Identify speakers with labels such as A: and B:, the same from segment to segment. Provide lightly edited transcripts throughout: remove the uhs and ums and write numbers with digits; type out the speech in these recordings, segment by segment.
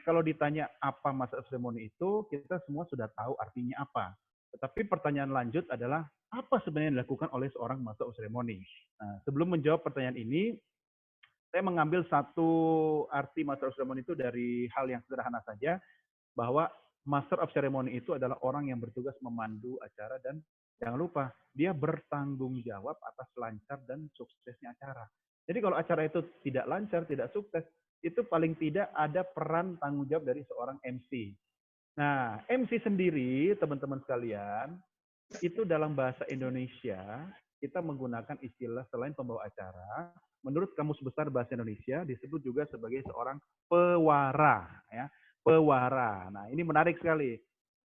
A: kalau ditanya apa Master of Ceremony itu, kita semua sudah tahu artinya apa. Tetapi pertanyaan lanjut adalah, apa sebenarnya yang dilakukan oleh seorang Master of Ceremony? Nah, sebelum menjawab pertanyaan ini, saya mengambil satu arti Master of Ceremony itu dari hal yang sederhana saja, bahwa Master of Ceremony itu adalah orang yang bertugas memandu acara dan jangan lupa, dia bertanggung jawab atas lancar dan suksesnya acara. Jadi kalau acara itu tidak lancar, tidak sukses, itu paling tidak ada peran tanggung jawab dari seorang MC. Nah, MC sendiri, teman-teman sekalian, itu dalam bahasa Indonesia, kita menggunakan istilah selain pembawa acara, menurut Kamus Besar Bahasa Indonesia disebut juga sebagai seorang pewara, ya. Pewara. Nah, ini menarik sekali.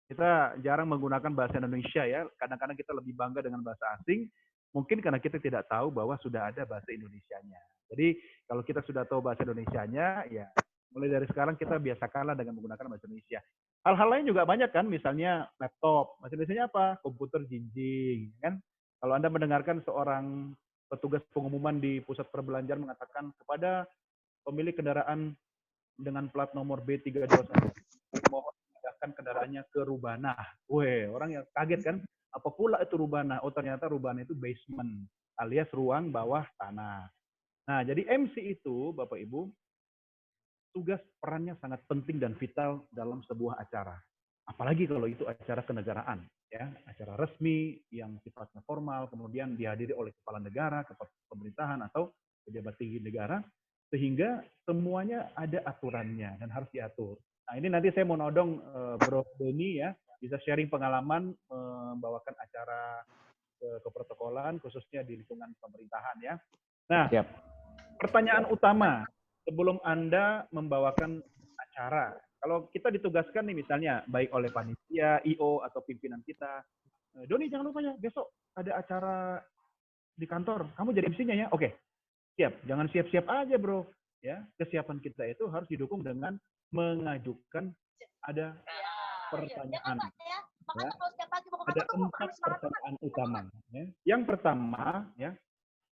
A: Kita jarang menggunakan bahasa Indonesia ya. Kadang-kadang kita lebih bangga dengan bahasa asing, mungkin karena kita tidak tahu bahwa sudah ada bahasa Indonesianya. Jadi, kalau kita sudah tahu bahasa Indonesianya, ya mulai dari sekarang kita biasakanlah dengan menggunakan bahasa Indonesia. Hal-hal lain juga banyak kan, misalnya laptop. Bahasa Indonesia apa? Komputer jinjing, kan? Kalau Anda mendengarkan seorang petugas pengumuman di pusat perbelanjaan mengatakan kepada pemilik kendaraan dengan plat nomor B321, mohon pindahkan kendaraannya ke Rubana. Weh, orang yang kaget kan, apa pula itu Rubana? Oh, ternyata Rubana itu basement, alias ruang bawah tanah. Nah, jadi MC itu, Bapak Ibu, tugas perannya sangat penting dan vital dalam sebuah acara. Apalagi kalau itu acara kenegaraan, ya, acara resmi yang sifatnya formal, kemudian dihadiri oleh kepala negara, kepala pemerintahan atau pejabat tinggi negara, sehingga semuanya ada aturannya dan harus diatur. Nah, ini nanti saya mau nodong Bro Denny ya, bisa sharing pengalaman membawakan acara keprotokolan khususnya di lingkungan pemerintahan ya. Nah,
B: Siap.
A: pertanyaan utama sebelum Anda membawakan acara. Kalau kita ditugaskan nih misalnya baik oleh panitia, IO atau pimpinan kita, Doni jangan lupa ya besok ada acara di kantor, kamu jadi MC-nya ya. Oke, siap. Jangan siap-siap aja bro. Ya, kesiapan kita itu harus didukung dengan mengajukan ada pertanyaan. Ya. Ada 4 pertanyaan utama. Ya. Yang pertama, ya,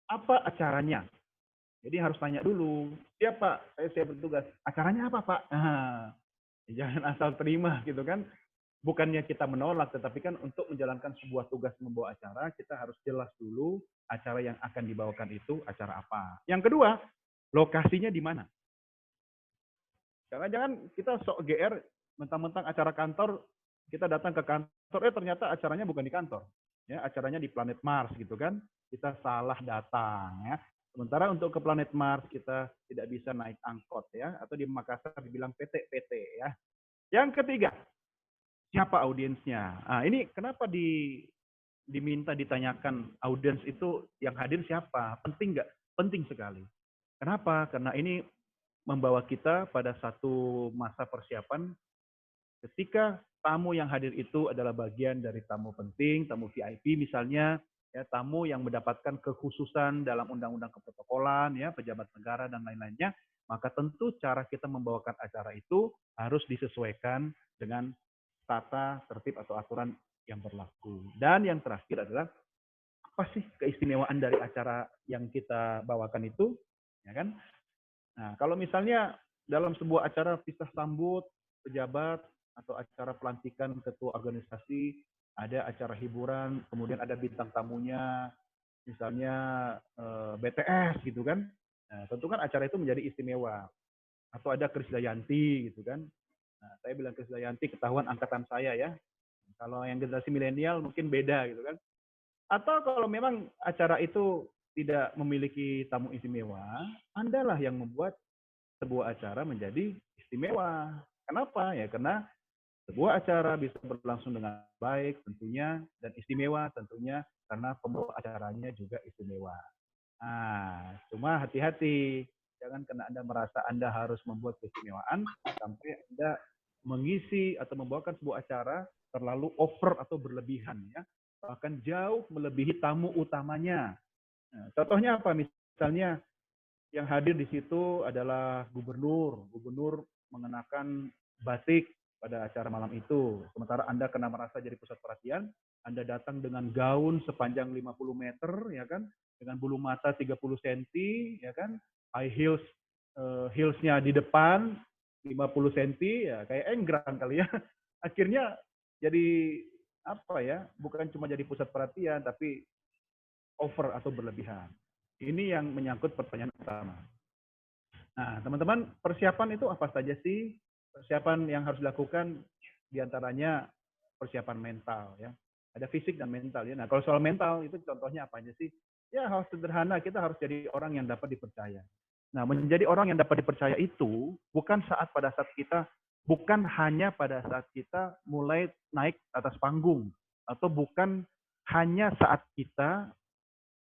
A: apa acaranya? Jadi harus tanya dulu, siap Pak, saya siap bertugas. Acaranya apa Pak? Nah, jangan asal terima gitu kan. Bukannya kita menolak, tetapi kan untuk menjalankan sebuah tugas membawa acara, kita harus jelas dulu acara yang akan dibawakan itu acara apa. Yang kedua, lokasinya di mana. Jangan-jangan kita sok GR, mentang-mentang acara kantor, kita datang ke kantor, ternyata acaranya bukan di kantor. Ya, acaranya di planet Mars gitu kan. Kita salah datang ya. Sementara untuk ke planet Mars kita tidak bisa naik angkot ya, atau di Makassar dibilang PT-PT ya. Yang ketiga, siapa audiensnya? Nah, ini kenapa diminta ditanyakan audiens itu yang hadir siapa? Penting nggak? Penting sekali. Kenapa? Karena ini membawa kita pada satu masa persiapan ketika tamu yang hadir itu adalah bagian dari tamu penting, tamu VIP misalnya, ya tamu yang mendapatkan kekhususan dalam undang-undang keprotokolan, ya pejabat negara dan lain-lainnya, maka tentu cara kita membawakan acara itu harus disesuaikan dengan tata tertib atau aturan yang berlaku. Dan yang terakhir adalah apa sih keistimewaan dari acara yang kita bawakan itu, ya kan? Nah, kalau misalnya dalam sebuah acara pisah sambut pejabat atau acara pelantikan ketua organisasi, ada acara hiburan, kemudian ada bintang tamunya, misalnya BTS gitu kan. Nah, tentu kan acara itu menjadi istimewa. Atau ada Krisdayanti gitu kan. Nah, saya bilang Krisdayanti ketahuan angkatan saya ya. Kalau yang generasi milenial mungkin beda gitu kan. Atau kalau memang acara itu tidak memiliki tamu istimewa, Andalah yang membuat sebuah acara menjadi istimewa. Kenapa? Ya karena sebuah acara bisa berlangsung dengan baik tentunya dan istimewa tentunya karena pembawa acaranya juga istimewa. Nah, cuma hati-hati. Jangan karena Anda merasa Anda harus membuat keistimewaan sampai Anda mengisi atau membawakan sebuah acara terlalu over atau berlebihan ya. Bahkan jauh melebihi tamu utamanya. Nah, contohnya apa? Misalnya yang hadir di situ adalah gubernur. Gubernur mengenakan batik pada acara malam itu. Sementara Anda kena merasa jadi pusat perhatian, Anda datang dengan gaun sepanjang 50 meter, ya kan? Dengan bulu mata 30 cm, ya kan? High heels, heelsnya di depan, 50 cm ya kayak enggrang kali ya. Akhirnya jadi apa ya? Bukan cuma jadi pusat perhatian tapi over atau berlebihan. Ini yang menyangkut pertanyaan pertama. Nah, teman-teman, persiapan itu apa saja sih? Persiapan yang harus dilakukan diantaranya persiapan mental ya. Ada fisik dan mental ya. Nah, kalau soal mental itu contohnya apa aja sih? Ya hal sederhana, kita harus jadi orang yang dapat dipercaya. Nah, menjadi orang yang dapat dipercaya itu bukan hanya pada saat kita mulai naik atas panggung atau bukan hanya saat kita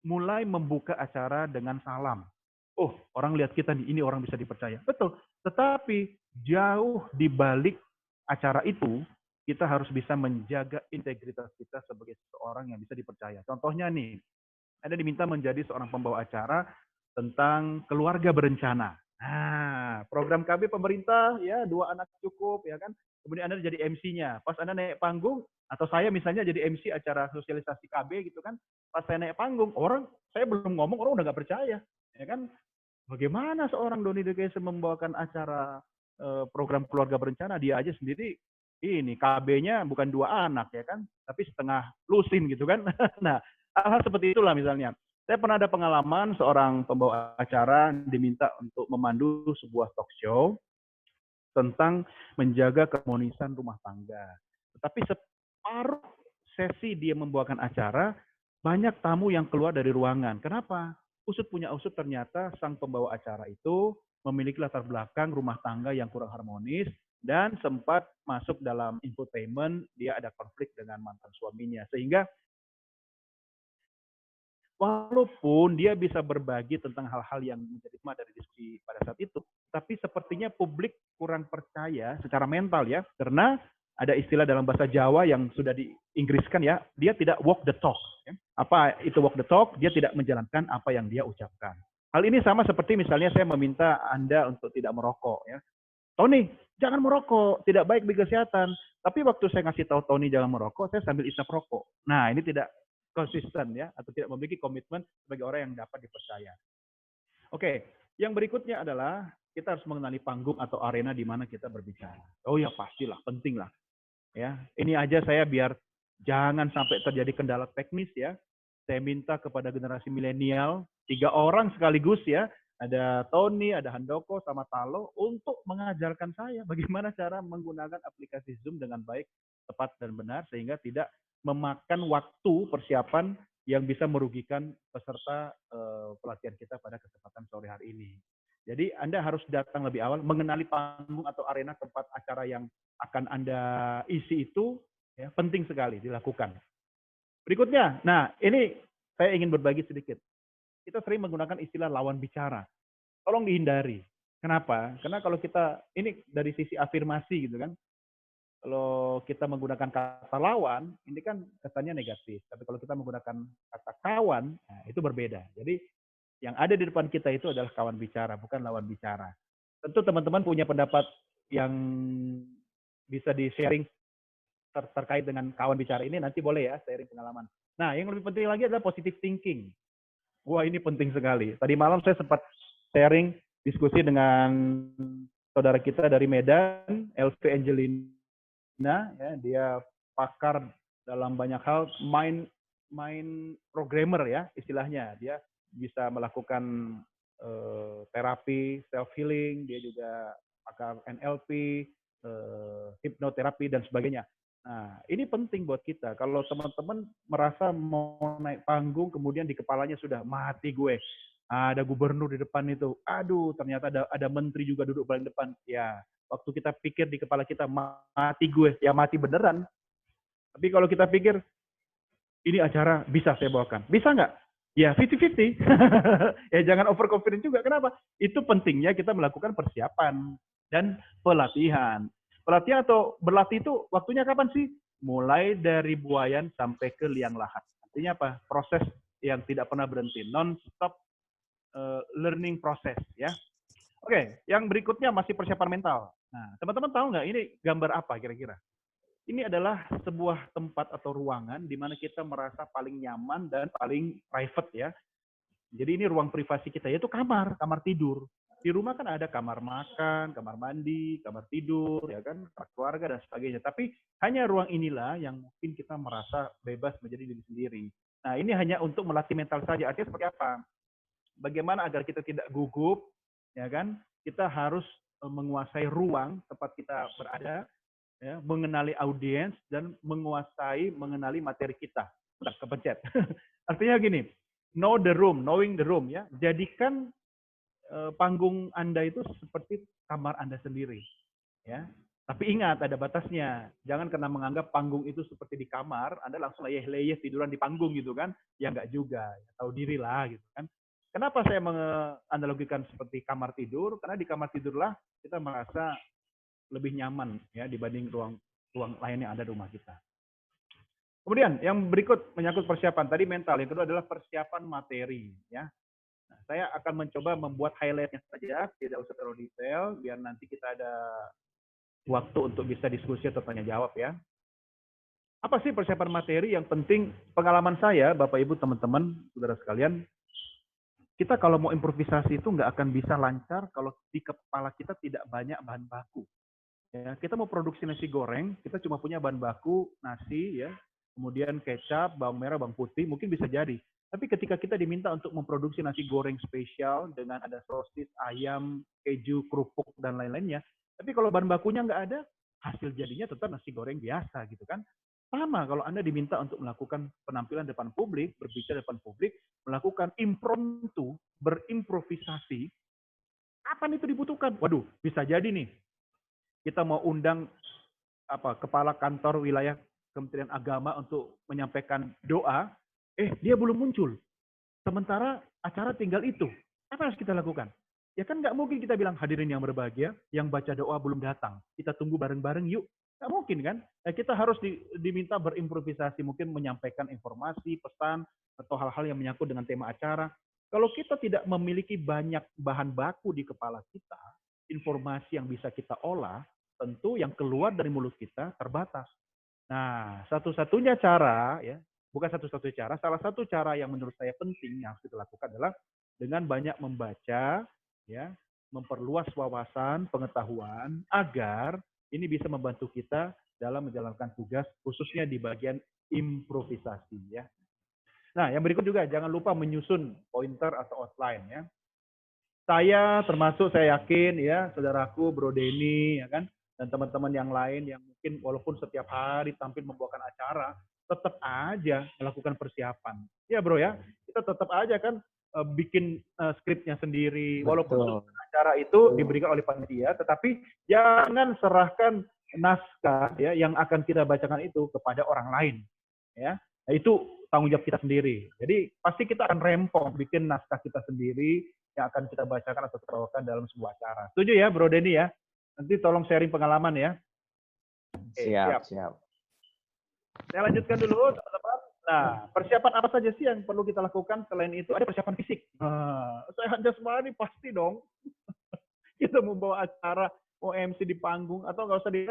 A: mulai membuka acara dengan salam. Oh, orang lihat kita nih, ini orang bisa dipercaya. Betul. Tetapi jauh di balik acara itu, kita harus bisa menjaga integritas kita sebagai seorang yang bisa dipercaya. Contohnya nih, Anda diminta menjadi seorang pembawa acara tentang keluarga berencana. Nah, program KB pemerintah ya 2 anak cukup ya kan. Kemudian Anda jadi MC-nya. Pas Anda naik panggung atau saya misalnya jadi MC acara sosialisasi KB gitu kan. Pas saya naik panggung, saya belum ngomong orang udah nggak percaya, ya kan? Bagaimana seorang Doni DKS membawakan acara program keluarga berencana, dia aja sendiri ini KB-nya bukan 2 anak ya kan, tapi setengah lusin gitu kan. Nah, hal-hal seperti itulah misalnya. Saya pernah ada pengalaman seorang pembawa acara diminta untuk memandu sebuah talk show tentang menjaga keharmonisan rumah tangga. Tetapi separuh sesi dia membawakan acara, banyak tamu yang keluar dari ruangan. Kenapa? Usut punya usut, ternyata sang pembawa acara itu memiliki latar belakang rumah tangga yang kurang harmonis dan sempat masuk dalam infotainment, dia ada konflik dengan mantan suaminya. Sehingga walaupun dia bisa berbagi tentang hal-hal yang menjadi tema dari diskusi pada saat itu, tapi sepertinya publik kurang percaya secara mental ya, karena ada istilah dalam bahasa Jawa yang sudah diinggriskan ya, dia tidak walk the talk. Ya. Apa itu walk the talk? Dia tidak menjalankan apa yang dia ucapkan. Hal ini sama seperti misalnya saya meminta Anda untuk tidak merokok. Ya. Tony, jangan merokok, tidak baik bagi kesehatan. Tapi waktu saya ngasih tahu Tony jangan merokok, saya sambil isap rokok. Nah, ini tidak konsisten ya, atau tidak memiliki komitmen sebagai orang yang dapat dipercaya. Oke, yang berikutnya adalah kita harus mengenali panggung atau arena di mana kita berbicara. Oh ya pastilah, penting lah. Ya, ini aja saya biar jangan sampai terjadi kendala teknis ya. Saya minta kepada generasi milenial 3 orang sekaligus ya. Ada Tony, ada Handoko, sama Talo untuk mengajarkan saya bagaimana cara menggunakan aplikasi Zoom dengan baik, tepat dan benar sehingga tidak memakan waktu persiapan yang bisa merugikan peserta pelatihan kita pada kesempatan sore hari ini. Jadi Anda harus datang lebih awal, mengenali panggung atau arena tempat acara yang akan Anda isi itu ya, penting sekali dilakukan. Berikutnya, nah ini saya ingin berbagi sedikit. Kita sering menggunakan istilah lawan bicara. Tolong dihindari. Kenapa? Karena kalau kita, ini dari sisi afirmasi gitu kan, kalau kita menggunakan kata lawan, ini kan kesannya negatif. Tapi kalau kita menggunakan kata kawan, nah, itu berbeda. Jadi yang ada di depan kita itu adalah kawan bicara, bukan lawan bicara. Tentu teman-teman punya pendapat yang bisa di-sharing terkait dengan kawan bicara ini, nanti boleh ya sharing pengalaman. Nah, yang lebih penting lagi adalah positive thinking. Wah, ini penting sekali. Tadi malam saya sempat sharing diskusi dengan saudara kita dari Medan, LV Angelina, ya, dia pakar dalam banyak hal, main programmer ya istilahnya. Dia bisa melakukan terapi self healing, dia juga pakar NLP, hipnoterapi dan sebagainya. Nah, ini penting buat kita. Kalau teman-teman merasa mau naik panggung, kemudian di kepalanya sudah mati gue, ada gubernur di depan itu, aduh ternyata ada menteri juga duduk paling depan. Ya, waktu kita pikir di kepala kita mati gue, ya mati beneran. Tapi kalau kita pikir ini acara bisa saya bawakan, bisa nggak? Ya 50-50. Ya jangan overconfident juga. Kenapa? Itu pentingnya kita melakukan persiapan dan pelatihan. Pelatihan atau berlatih itu waktunya kapan sih? Mulai dari buayan sampai ke liang lahat. Artinya apa? Proses yang tidak pernah berhenti, non-stop learning process ya. Oke, yang berikutnya masih persiapan mental. Nah, teman-teman tahu nggak ini gambar apa kira-kira? Ini adalah sebuah tempat atau ruangan di mana kita merasa paling nyaman dan paling private ya. Jadi ini ruang privasi kita, yaitu kamar tidur. Di rumah kan ada kamar makan, kamar mandi, kamar tidur, ya kan, keluarga dan sebagainya. Tapi hanya ruang inilah yang mungkin kita merasa bebas menjadi diri sendiri. Nah, ini hanya untuk melatih mental saja. Artinya seperti apa? Bagaimana agar kita tidak gugup, ya kan? Kita harus menguasai ruang tempat kita berada, ya, mengenali audiens dan mengenali materi kita. Udah kepencet. Artinya gini, know the room, knowing the room, ya. Jadikan panggung Anda itu seperti kamar Anda sendiri, ya. Tapi ingat ada batasnya. Jangan karena menganggap panggung itu seperti di kamar, Anda langsung leyeh-leyeh tiduran di panggung gitu kan? Ya enggak juga. Tahu diri lah gitu kan. Kenapa saya menganalogikan seperti kamar tidur? Karena di kamar tidurlah kita merasa lebih nyaman ya dibanding ruang lain yang ada di rumah kita. Kemudian yang berikut menyangkut persiapan tadi mental. Yang kedua adalah persiapan materi ya. Nah, saya akan mencoba membuat highlight-nya saja, tidak usah terlalu detail, biar nanti kita ada waktu untuk bisa diskusi atau tanya jawab ya. Apa sih persiapan materi yang penting? Pengalaman saya, Bapak Ibu, teman-teman, saudara sekalian, kita kalau mau improvisasi itu nggak akan bisa lancar kalau di kepala kita tidak banyak bahan baku. Ya, kita mau produksi nasi goreng, kita cuma punya bahan baku nasi ya, kemudian kecap, bawang merah, bawang putih, mungkin bisa jadi. Tapi ketika kita diminta untuk memproduksi nasi goreng spesial dengan ada sosis, ayam, keju, kerupuk, dan lain-lainnya, tapi kalau bahan bakunya nggak ada, hasil jadinya tetap nasi goreng biasa gitu kan. Sama kalau Anda diminta untuk melakukan penampilan depan publik, berbicara depan publik, melakukan impromptu, berimprovisasi, kapan itu dibutuhkan? Waduh, bisa jadi nih, kita mau undang kepala kantor wilayah Kementerian Agama untuk menyampaikan doa, dia belum muncul. Sementara acara tinggal itu. Apa harus kita lakukan? Ya kan nggak mungkin kita bilang hadirin yang berbahagia, yang baca doa belum datang. Kita tunggu bareng-bareng yuk. Nggak mungkin kan? Ya, kita harus diminta berimprovisasi, mungkin menyampaikan informasi, pesan, atau hal-hal yang menyangkut dengan tema acara. Kalau kita tidak memiliki banyak bahan baku di kepala kita, informasi yang bisa kita olah, tentu yang keluar dari mulut kita terbatas. Nah, satu-satunya cara, ya, bukan satu-satunya cara, salah satu cara yang menurut saya penting yang harus kita lakukan adalah dengan banyak membaca, ya, memperluas wawasan, pengetahuan, agar ini bisa membantu kita dalam menjalankan tugas, khususnya di bagian improvisasi, ya. Nah, yang berikut juga jangan lupa menyusun pointer atau outline, ya. Saya termasuk saya yakin ya, saudaraku Bro Denny ya kan, dan teman-teman yang lain yang mungkin walaupun setiap hari tampil membawakan acara, tetap aja melakukan persiapan. Ya Bro ya, kita tetap aja kan bikin skripnya sendiri, walaupun acara itu diberikan oleh panitia, tetapi jangan serahkan naskah ya yang akan kita bacakan itu kepada orang lain. Ya, nah, itu tanggung jawab kita sendiri. Jadi pasti kita akan rempong bikin naskah kita sendiri yang akan kita bacakan atau bawakan dalam sebuah acara. Setuju ya, Bro Denny ya? Nanti tolong sharing pengalaman ya.
B: Siap.
A: Saya lanjutkan dulu, teman-teman. Nah, persiapan apa saja sih yang perlu kita lakukan selain itu? Ada persiapan fisik. Sehat jasmani pasti dong. Kita membawa acara, mau MC di panggung atau nggak usah di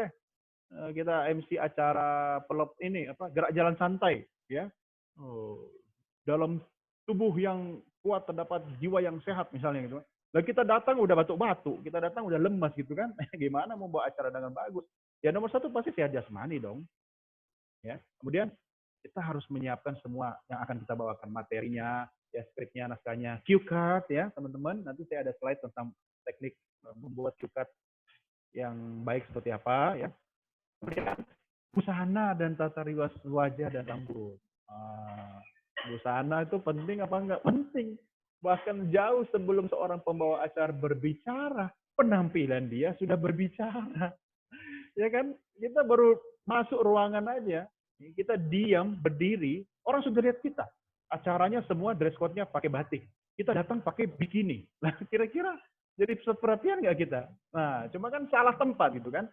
A: kita MC acara pelop ini gerak jalan santai ya. Dalam tubuh yang kuat terdapat jiwa yang sehat misalnya gitu. Lah kita datang udah batuk-batuk, kita datang udah lemas gitu kan. Gimana mau bawa acara dengan bagus? Ya nomor satu pasti sehat jasmani dong. Ya. Kemudian kita harus menyiapkan semua yang akan kita bawakan, materinya, ya skripnya, naskahnya, cue card ya teman-teman. Nanti saya ada slide tentang teknik membuat cue card yang baik seperti apa ya. Kemudian busana dan tata rias wajah dan rambut. Busana itu penting apa enggak? Penting. Bahkan jauh sebelum seorang pembawa acara berbicara, penampilan dia sudah berbicara. Ya kan? Kita baru masuk ruangan aja, kita diam, berdiri, orang sudah lihat kita. Acaranya semua dress code-nya pakai batik. Kita datang pakai bikini. Nah, kira-kira jadi pusat perhatian nggak kita? Nah, cuma kan salah tempat gitu kan.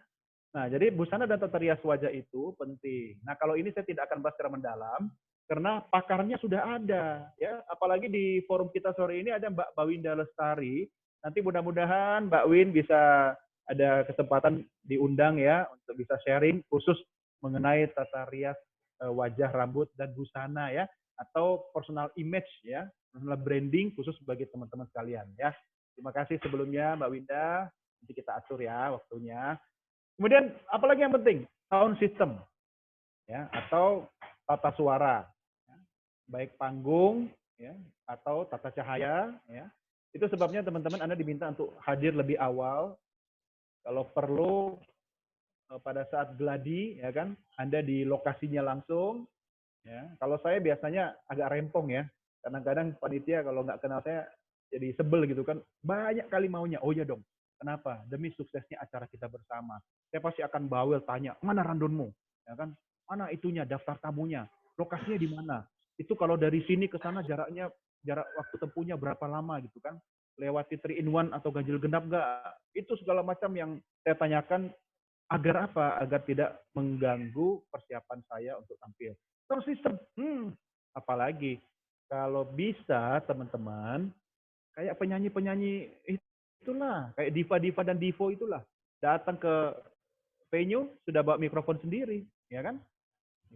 A: Nah, jadi busana dan tata rias wajah itu penting. Nah, kalau ini saya tidak akan bahas secara mendalam, karena pakarnya sudah ada. Ya, apalagi di forum kita sore ini ada Mbak Bawinda Lestari. Nanti mudah-mudahan Mbak Win bisa ada kesempatan diundang ya, untuk bisa sharing khusus mengenai tata rias wajah, rambut, dan busana ya, atau personal image ya, personal branding khusus bagi teman-teman sekalian ya. Terima kasih sebelumnya Mbak Winda. Nanti kita atur ya waktunya. Kemudian apalagi yang penting? Sound system ya atau tata suara. Baik panggung ya atau tata cahaya ya. Itu sebabnya teman-teman Anda diminta untuk hadir lebih awal. Kalau perlu pada saat gladi ya kan, Anda di lokasinya langsung ya. Kalau saya biasanya agak rempong ya. Kadang-kadang panitia kalau nggak kenal saya jadi sebel gitu kan. Banyak kali maunya. Oh ya dong. Kenapa? Demi suksesnya acara kita bersama. Saya pasti akan bawel tanya, mana randonmu? Ya kan? Mana itunya, daftar tamunya? Lokasinya di mana? Itu kalau dari sini ke sana jarak waktu tempuhnya berapa lama gitu kan? Lewati 3-in-1 atau ganjil genap nggak? Itu segala macam yang saya tanyakan agar apa? Agar tidak mengganggu persiapan saya untuk tampil. Sound system, apalagi kalau bisa teman-teman kayak penyanyi-penyanyi itulah, kayak diva-diva dan divo itulah, datang ke venue sudah bawa mikrofon sendiri, ya kan?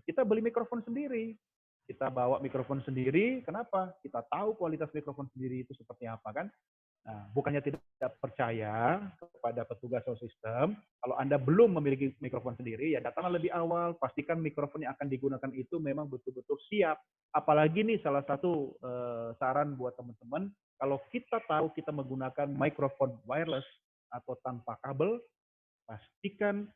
A: Kita beli mikrofon sendiri, kita bawa mikrofon sendiri. Kenapa? Kita tahu kualitas mikrofon sendiri itu seperti apa kan? Nah, bukannya tidak percaya kepada petugas sound system, kalau Anda belum memiliki mikrofon sendiri, ya datanglah lebih awal, pastikan mikrofon yang akan digunakan itu memang betul-betul siap. Apalagi nih salah satu saran buat teman-teman, kalau kita tahu kita menggunakan mikrofon wireless atau tanpa kabel, pastikan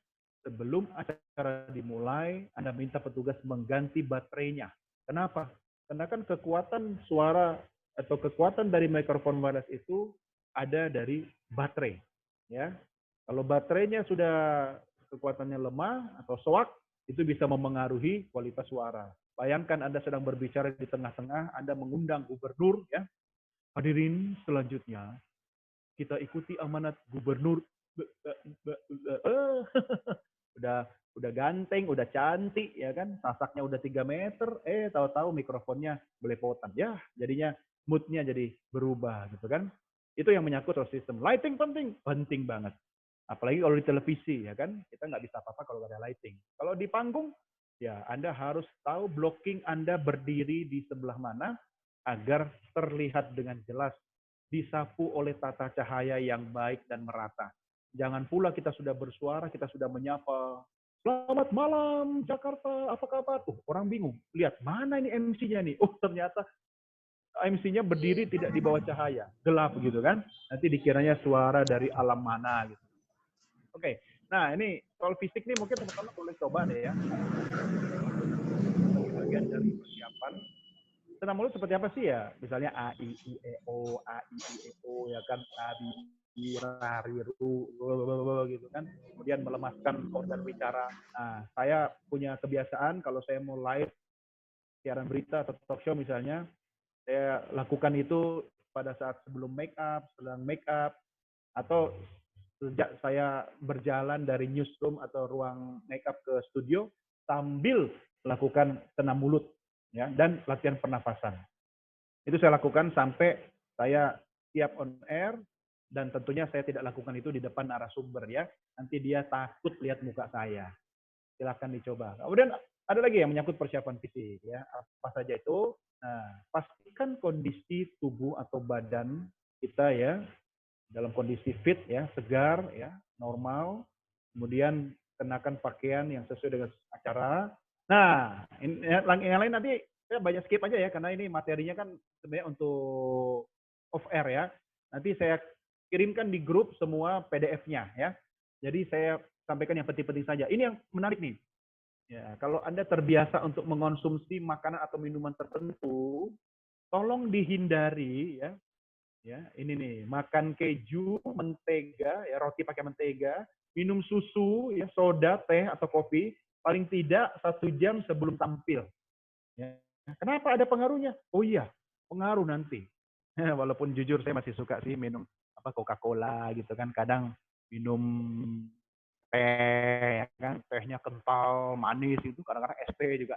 A: sebelum acara dimulai, Anda minta petugas mengganti baterainya. Kenapa? Karena kan kekuatan suara atau kekuatan dari mikrofon wireless itu ada dari baterai. Ya, kalau baterainya sudah kekuatannya lemah atau soak, itu bisa memengaruhi kualitas suara. Bayangkan Anda sedang berbicara di tengah-tengah, Anda mengundang gubernur, ya. Hadirin selanjutnya, kita ikuti amanat gubernur. udah ganteng, udah cantik ya kan, sasaknya udah 3 meter, tahu-tahu mikrofonnya belepotan. Ya, jadinya moodnya jadi berubah gitu kan. Itu yang menyangkut sound system. Lighting penting banget. Apalagi kalau di televisi ya kan, kita nggak bisa apa-apa kalau nggak ada lighting. Kalau di panggung, ya Anda harus tahu blocking Anda berdiri di sebelah mana agar terlihat dengan jelas, disapu oleh tata cahaya yang baik dan merata. Jangan pula kita sudah bersuara, kita sudah menyapa, selamat malam Jakarta, apa kabar? Orang bingung, lihat mana ini MC-nya nih? Ternyata MC-nya berdiri tidak di bawah cahaya, gelap gitu kan? Nanti dikiranya suara dari alam mana gitu. Oke, nah ini soal fisik nih mungkin teman-teman boleh coba deh ya. Bagian dari persiapan. Senam mulut seperti apa sih ya? Misalnya A, I, U, E, O, A, I, U, E, O, ya kan? A, B, Rariru, gitu kan. Kemudian melemaskan organ bicara. Nah, saya punya kebiasaan kalau saya mau live siaran berita atau talk show misalnya, saya lakukan itu pada saat sebelum make up, sedang make up, atau sejak saya berjalan dari newsroom atau ruang make up ke studio sambil melakukan senam mulut ya dan latihan pernafasan. Itu saya lakukan sampai saya siap on air, dan tentunya saya tidak lakukan itu di depan narasumber ya. Nanti dia takut lihat muka saya. Silakan dicoba. Kemudian ada lagi yang menyangkut persiapan fisik ya. Apa saja itu? Nah, pastikan kondisi tubuh atau badan kita ya dalam kondisi fit ya, segar ya, normal. Kemudian kenakan pakaian yang sesuai dengan acara. Nah, yang lain nanti saya banyak skip aja ya, karena ini materinya kan sebenarnya untuk off air ya. Nanti saya kirimkan di grup semua PDF-nya ya. Jadi saya sampaikan yang penting-penting saja. Ini yang menarik nih. Ya, kalau Anda terbiasa untuk mengonsumsi makanan atau minuman tertentu, tolong dihindari ya. Ya, ini nih, makan keju, mentega, ya roti pakai mentega, minum susu, ya soda, teh atau kopi, paling tidak 1 jam sebelum tampil. Ya. Kenapa ada pengaruhnya? Oh iya, pengaruh nanti. Walaupun jujur saya masih suka sih minum apa Coca-Cola gitu kan, kadang minum teh, ya kan, tehnya kental, manis itu, kadang-kadang es teh juga.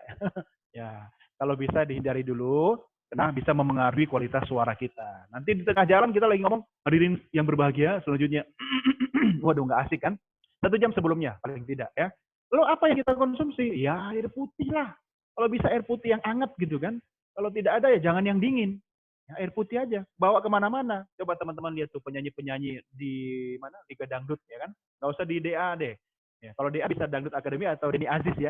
A: Ya, kalau bisa dihindari dulu, karena bisa memengaruhi kualitas suara kita. Nanti di tengah jalan kita lagi ngomong, hadirin yang berbahagia, selanjutnya, waduh nggak asik kan? 1 jam sebelumnya, paling tidak ya. Lalu apa yang kita konsumsi? Ya air putih lah. Kalau bisa air putih yang hangat gitu kan. Kalau tidak ada ya jangan yang dingin. Ya, air putih aja, bawa kemana-mana. Coba teman-teman lihat tuh penyanyi-penyanyi di mana Liga Dangdut ya kan, nggak usah di DA deh. Ya, kalau DA bisa Dangdut Academy atau Denny Aziz ya.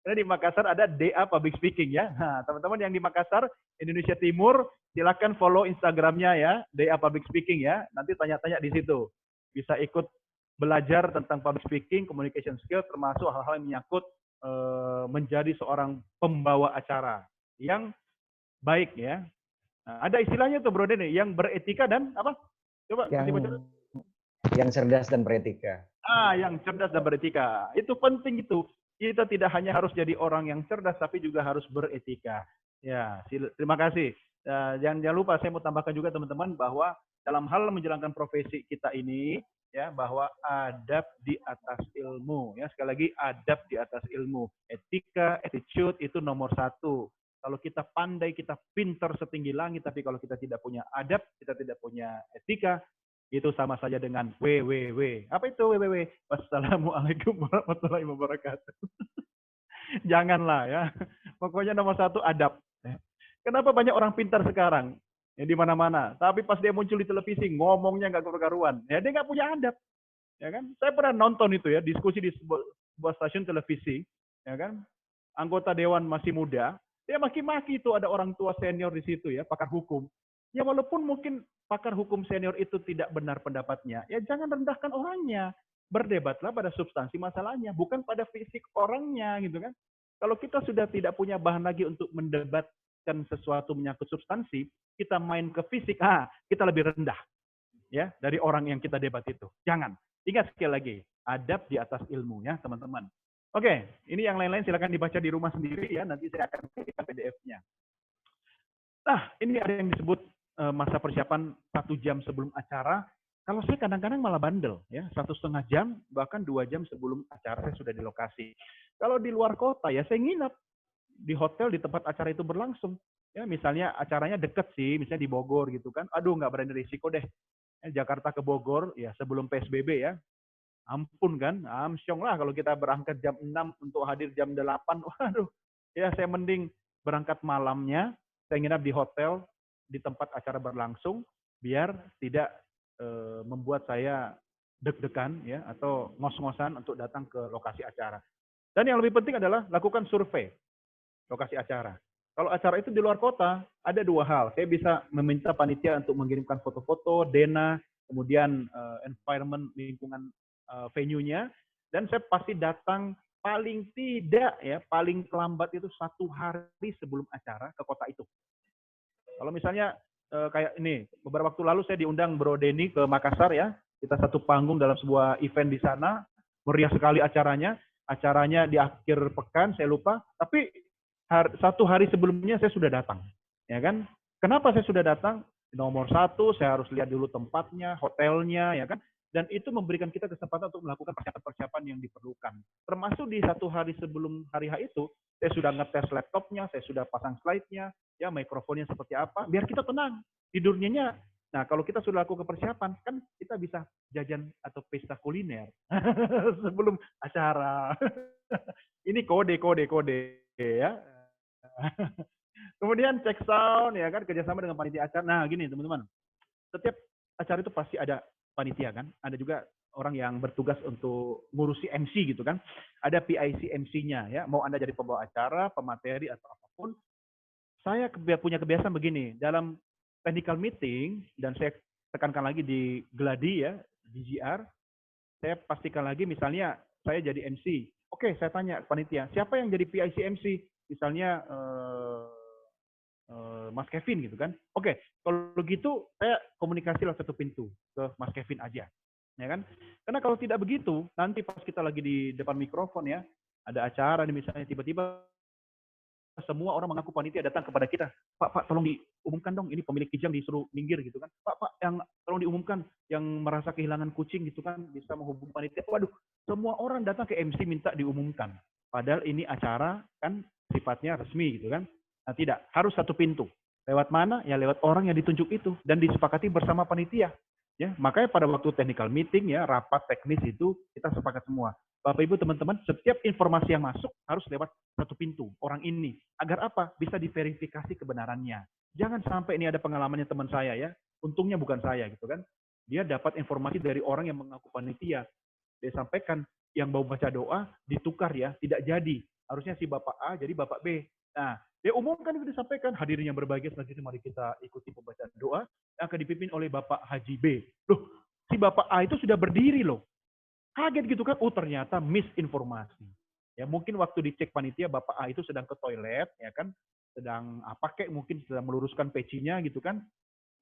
A: Karena di Makassar ada DA Public Speaking ya. Nah, teman-teman yang di Makassar, Indonesia Timur, silakan follow Instagramnya ya, DA Public Speaking ya. Nanti tanya-tanya di situ. Bisa ikut belajar tentang public speaking, communication skill, termasuk hal-hal yang menyangkut menjadi seorang pembawa acara yang baik ya. Nah, ada istilahnya tuh Bro Denny, yang beretika dan apa? Coba kasih bocor.
B: Yang cerdas dan beretika.
A: Yang cerdas dan beretika. Itu penting itu. Kita tidak hanya harus jadi orang yang cerdas, tapi juga harus beretika. Ya, terima kasih. Jangan lupa saya mau tambahkan juga teman-teman bahwa dalam hal menjalankan profesi kita ini, ya bahwa adab di atas ilmu. Ya, sekali lagi adab di atas ilmu. Etika, attitude itu nomor 1. Kalau kita pandai, kita pintar setinggi langit, tapi kalau kita tidak punya adab, kita tidak punya etika, itu sama saja dengan WWW. Apa itu WWW? Wassalamualaikum warahmatullahi wabarakatuh. Janganlah ya. Pokoknya nomor 1 adab. Kenapa banyak orang pintar sekarang? Ya, di mana-mana. Tapi pas dia muncul di televisi, ngomongnya nggak karu-karuan. Ya, dia nggak punya adab. Ya kan? Saya pernah nonton itu ya, diskusi di sebuah stasiun televisi. Ya kan? Anggota dewan masih muda, dia maki-maki itu ada orang tua senior di situ ya, pakar hukum. Ya walaupun mungkin pakar hukum senior itu tidak benar pendapatnya, ya jangan rendahkan orangnya. Berdebatlah pada substansi masalahnya, bukan pada fisik orangnya gitu kan. Kalau kita sudah tidak punya bahan lagi untuk mendebatkan sesuatu menyangkut substansi, kita main ke fisik, kita lebih rendah ya dari orang yang kita debat itu. Jangan. Ingat sekali lagi, adab di atas ilmu ya teman-teman. Oke, ini yang lain-lain silakan dibaca di rumah sendiri ya, nanti saya akan kirimkan PDF-nya. Nah, ini ada yang disebut masa persiapan 1 jam sebelum acara. Kalau saya kadang-kadang malah bandel ya, 1,5 jam bahkan 2 jam sebelum acara saya sudah di lokasi. Kalau di luar kota ya saya nginap di hotel di tempat acara itu berlangsung. Ya, misalnya acaranya deket sih, misalnya di Bogor gitu kan. Aduh, nggak berani risiko deh. Jakarta ke Bogor ya sebelum PSBB ya. Ampun kan, amsyong lah kalau kita berangkat jam 6 untuk hadir jam 8. Waduh, ya saya mending berangkat malamnya, saya nginap di hotel di tempat acara berlangsung, biar tidak membuat saya deg-degan ya atau ngos-ngosan untuk datang ke lokasi acara. Dan yang lebih penting adalah lakukan survei lokasi acara. Kalau acara itu di luar kota, ada 2 hal. Saya bisa meminta panitia untuk mengirimkan foto-foto, dena, kemudian environment lingkungan venue-nya, dan saya pasti datang paling tidak ya, paling lambat itu 1 hari sebelum acara ke kota itu. Kalau misalnya kayak ini, beberapa waktu lalu saya diundang Bro Denny ke Makassar ya, kita satu panggung dalam sebuah event di sana, meriah sekali acaranya di akhir pekan, saya lupa, tapi 1 hari sebelumnya saya sudah datang, ya kan? Kenapa saya sudah datang? Nomor 1, saya harus lihat dulu tempatnya, hotelnya, ya kan? Dan itu memberikan kita kesempatan untuk melakukan persiapan-persiapan yang diperlukan. Termasuk di 1 hari sebelum hari H itu, saya sudah ngetes laptopnya, saya sudah pasang slide-nya, ya mikrofonnya seperti apa, biar kita tenang. Tidurnya, nah kalau kita sudah lakukan persiapan, kan kita bisa jajan atau pesta kuliner sebelum acara. Ini kode ya. Kemudian cek sound, ya kan, kerjasama dengan panitia acara. Nah gini teman-teman, setiap acara itu pasti ada panitia kan, ada juga orang yang bertugas untuk ngurusi MC gitu kan, ada PIC MC-nya ya, mau Anda jadi pembawa acara, pemateri atau apapun. Saya punya kebiasaan begini, dalam technical meeting, dan saya tekankan lagi di Gladi ya, GGR, saya pastikan lagi misalnya saya jadi MC. Oke, saya tanya panitia, siapa yang jadi PIC MC? Misalnya Mas Kevin gitu kan. Oke, kalau begitu saya komunikasi lewat 1 pintu ke Mas Kevin aja. Ya kan? Karena kalau tidak begitu, nanti pas kita lagi di depan mikrofon ya, ada acara nih misalnya tiba-tiba semua orang mengaku panitia datang kepada kita. Pak, tolong diumumkan dong, ini pemilik kijang disuruh minggir gitu kan. Pak, yang tolong diumumkan yang merasa kehilangan kucing gitu kan, bisa menghubungi panitia. Waduh, semua orang datang ke MC minta diumumkan. Padahal ini acara kan sifatnya resmi gitu kan. Nah, tidak, harus 1 pintu. Lewat mana? Ya lewat orang yang ditunjuk itu dan disepakati bersama panitia. Ya, makanya pada waktu technical meeting ya, rapat teknis itu kita sepakat semua. Bapak Ibu teman-teman, setiap informasi yang masuk harus lewat satu pintu orang ini. Agar apa? Bisa diverifikasi kebenarannya. Jangan sampai ini ada pengalamannya teman saya ya. Untungnya bukan saya gitu kan. Dia dapat informasi dari orang yang mengaku panitia. Dia sampaikan yang mau baca doa ditukar ya, tidak jadi. Harusnya si Bapak A jadi Bapak B. Nah, dia umumkan itu disampaikan, hadirin yang berbahagia, selanjutnya mari kita ikuti pembacaan doa yang akan dipimpin oleh Bapak Haji B. Loh, si Bapak A itu sudah berdiri loh. Kaget gitu kan, oh ternyata misinformasi. Ya mungkin waktu dicek panitia Bapak A itu sedang ke toilet, ya kan, sedang apa kek, mungkin sedang meluruskan pecinya gitu kan.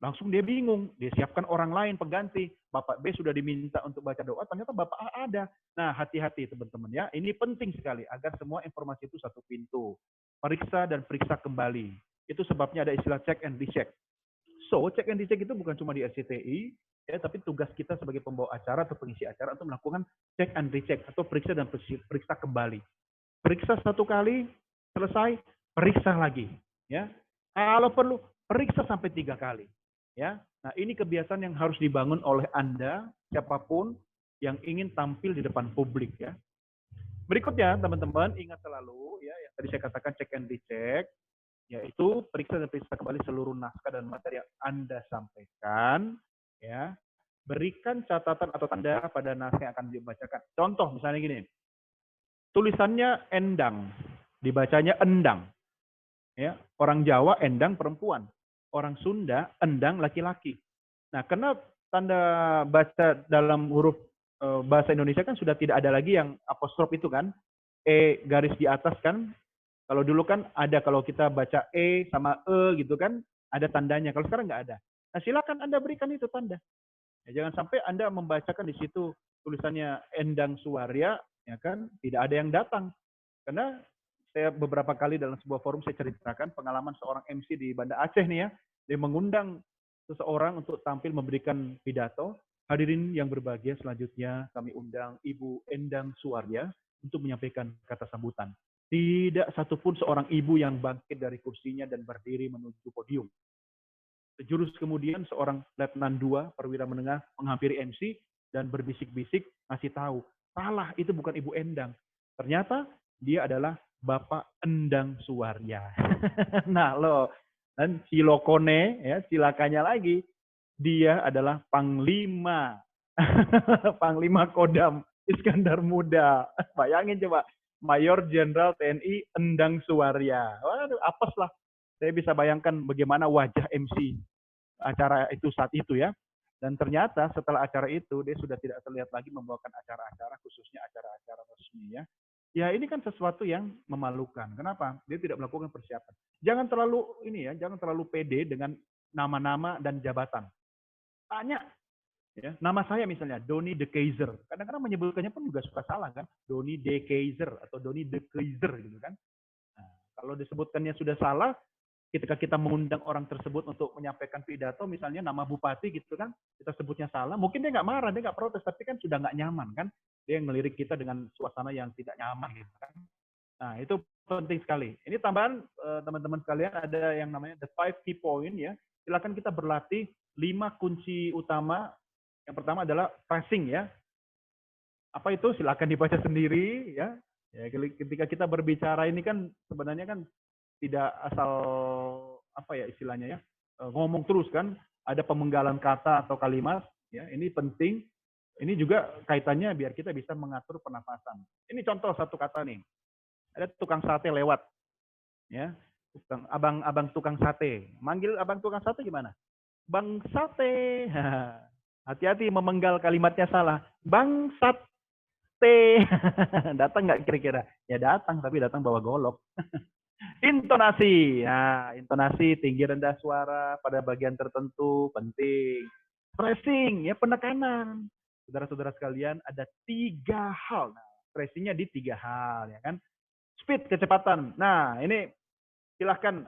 A: Langsung dia bingung, dia siapkan orang lain pengganti. Bapak B sudah diminta untuk baca doa, ternyata Bapak A ada. Nah, hati-hati teman-teman ya. Ini penting sekali agar semua informasi itu satu pintu. Periksa dan periksa kembali. Itu sebabnya ada istilah check and recheck. So, check and recheck itu bukan cuma di RCTI, ya, tapi tugas kita sebagai pembawa acara atau pengisi acara untuk melakukan check and recheck atau periksa dan periksa kembali. Periksa satu kali, selesai, periksa lagi. Ya, kalau perlu, periksa sampai 3 kali. Ya, nah ini kebiasaan yang harus dibangun oleh Anda, siapapun yang ingin tampil di depan publik ya. Berikutnya, teman-teman ingat selalu ya yang tadi saya katakan check and recheck, yaitu periksa dan periksa kembali seluruh naskah dan materi yang Anda sampaikan, ya. Berikan catatan atau tanda pada naskah yang akan dibacakan. Contoh misalnya gini, tulisannya endang, dibacanya endang. Ya, orang Jawa endang perempuan, orang Sunda endang laki-laki. Nah, karena tanda baca dalam huruf bahasa Indonesia kan sudah tidak ada lagi yang apostrof itu kan, garis di atas kan. Kalau dulu kan ada, kalau kita baca sama gitu kan, ada tandanya. Kalau sekarang nggak ada. Nah, silakan Anda berikan itu tanda. Ya, jangan sampai Anda membacakan di situ tulisannya Endang Suwarya, ya kan, tidak ada yang datang. Karena saya beberapa kali dalam sebuah forum saya ceritakan pengalaman seorang MC di Banda Aceh nih ya, dia mengundang seseorang untuk tampil memberikan pidato. Hadirin yang berbahagia, selanjutnya kami undang Ibu Endang Suwarya untuk menyampaikan kata sambutan. Tidak satupun seorang ibu yang bangkit dari kursinya dan berdiri menuju podium. Sejurus kemudian seorang Letnan 2 perwira menengah menghampiri MC dan berbisik-bisik ngasih tahu, salah, itu bukan Ibu Endang. Ternyata dia adalah Bapak Endang Suwarya. Nah, loh, dan cilokone ya, cilakanya lagi, dia adalah Panglima. Panglima Kodam Iskandar Muda. Bayangin coba, Mayor Jenderal TNI Endang Suwarya. Waduh, apes lah. Saya bisa bayangkan bagaimana wajah MC acara itu saat itu ya. Dan ternyata setelah acara itu dia sudah tidak terlihat lagi membawakan acara-acara, khususnya acara-acara resmi ya. Ya ini kan sesuatu yang memalukan. Kenapa? Dia tidak melakukan persiapan. Jangan terlalu ini ya, jangan terlalu pede dengan nama-nama dan jabatan. Tanya ya, nama saya misalnya Doni De Keizer. Kadang-kadang menyebutkannya pun juga suka salah kan. Doni De Keizer atau Doni De Keizer gitu kan. Nah, kalau disebutkannya sudah salah, ketika kita mengundang orang tersebut untuk menyampaikan pidato, misalnya nama bupati gitu kan, kita sebutnya salah, mungkin dia nggak marah, dia nggak protes, tapi kan sudah nggak nyaman kan, dia ngelirik kita dengan suasana yang tidak nyaman gitu kan. Nah itu penting sekali. Ini tambahan teman-teman sekalian, ada yang namanya the 5 key point ya. Silakan kita berlatih 5 kunci utama. Yang pertama adalah phrasing ya. Apa itu? Silakan dibaca sendiri ya. Ya, ketika kita berbicara ini kan sebenarnya kan tidak asal apa ya istilahnya ya, ngomong terus kan, ada pemenggalan kata atau kalimat ya, ini penting. Ini juga kaitannya biar kita bisa mengatur pernafasan. Ini contoh satu kata nih, ada tukang sate lewat ya, abang tukang sate, manggil abang tukang sate gimana? Bang sate. Hati-hati memenggal kalimatnya salah, bang sate. Datang nggak kira-kira? Ya datang, tapi datang bawa golok. Intonasi. Nah, intonasi tinggi rendah suara pada bagian tertentu penting. Stressing, ya penekanan. Saudara-saudara sekalian, ada 3 hal. Nah, stressingnya di 3 hal, ya kan? Speed, kecepatan. Nah, ini silahkan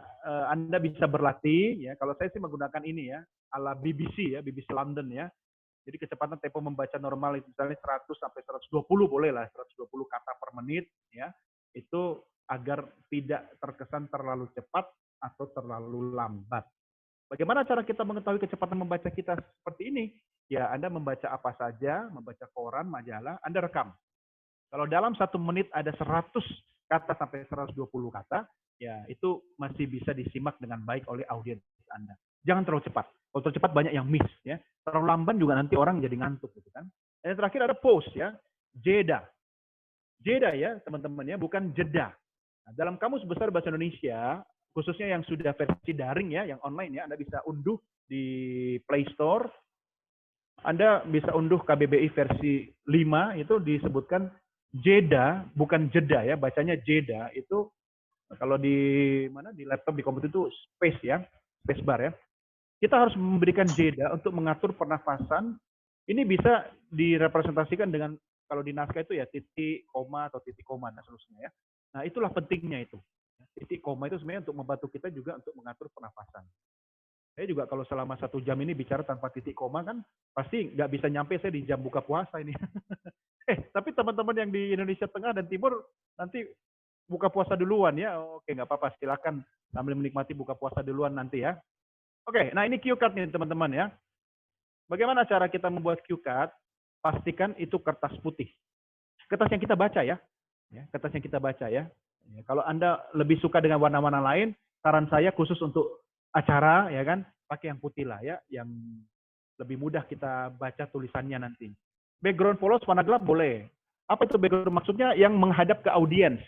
A: Anda bisa berlatih. Ya. Kalau saya sih menggunakan ini ya, ala BBC ya, BBC London ya. Jadi kecepatan tempo membaca normal itu misalnya 100 sampai 120 boleh lah, 120 kata per menit ya. Itu agar tidak terkesan terlalu cepat atau terlalu lambat. Bagaimana cara kita mengetahui kecepatan membaca kita seperti ini? Ya, Anda membaca apa saja, membaca koran, majalah, Anda rekam. Kalau dalam 1 menit ada 100 kata sampai 120 kata, ya itu masih bisa disimak dengan baik oleh audiens Anda. Jangan terlalu cepat. Kalau terlalu cepat banyak yang miss, ya. Terlalu lamban juga nanti orang jadi ngantuk, gitu kan. Dan yang terakhir ada pause, ya. Jeda. Jeda ya, teman-teman ya, bukan jeda. Nah, dalam Kamus Besar Bahasa Indonesia, khususnya yang sudah versi daring ya, yang online ya, Anda bisa unduh di Play Store. Anda bisa unduh KBBI versi 5, itu disebutkan jeda, bukan jeda ya, bacanya jeda. Itu kalau di mana di laptop, di komputer itu space ya, space bar ya. Kita harus memberikan jeda untuk mengatur pernafasan. Ini bisa direpresentasikan dengan kalau di naskah itu ya titik, koma atau titik koma dan seterusnya ya. Nah, itulah pentingnya itu. Titik koma itu sebenarnya untuk membantu kita juga untuk mengatur pernafasan. Saya juga kalau selama 1 jam ini bicara tanpa titik koma kan pasti nggak bisa nyampe saya di jam buka puasa ini. Tapi teman-teman yang di Indonesia Tengah dan Timur nanti buka puasa duluan ya. Oke, nggak apa-apa, silakan sambil menikmati buka puasa duluan nanti ya. Oke, nah ini cue card nih teman-teman ya. Bagaimana cara kita membuat cue card? Pastikan itu kertas putih. Kertas yang kita baca ya. Kertas yang kita baca ya. Kalau Anda lebih suka dengan warna-warna lain, saran saya khusus untuk acara ya kan, pakai yang putih lah ya, yang lebih mudah kita baca tulisannya nanti. Background polos warna gelap boleh. Apa itu background? Maksudnya yang menghadap ke audiens.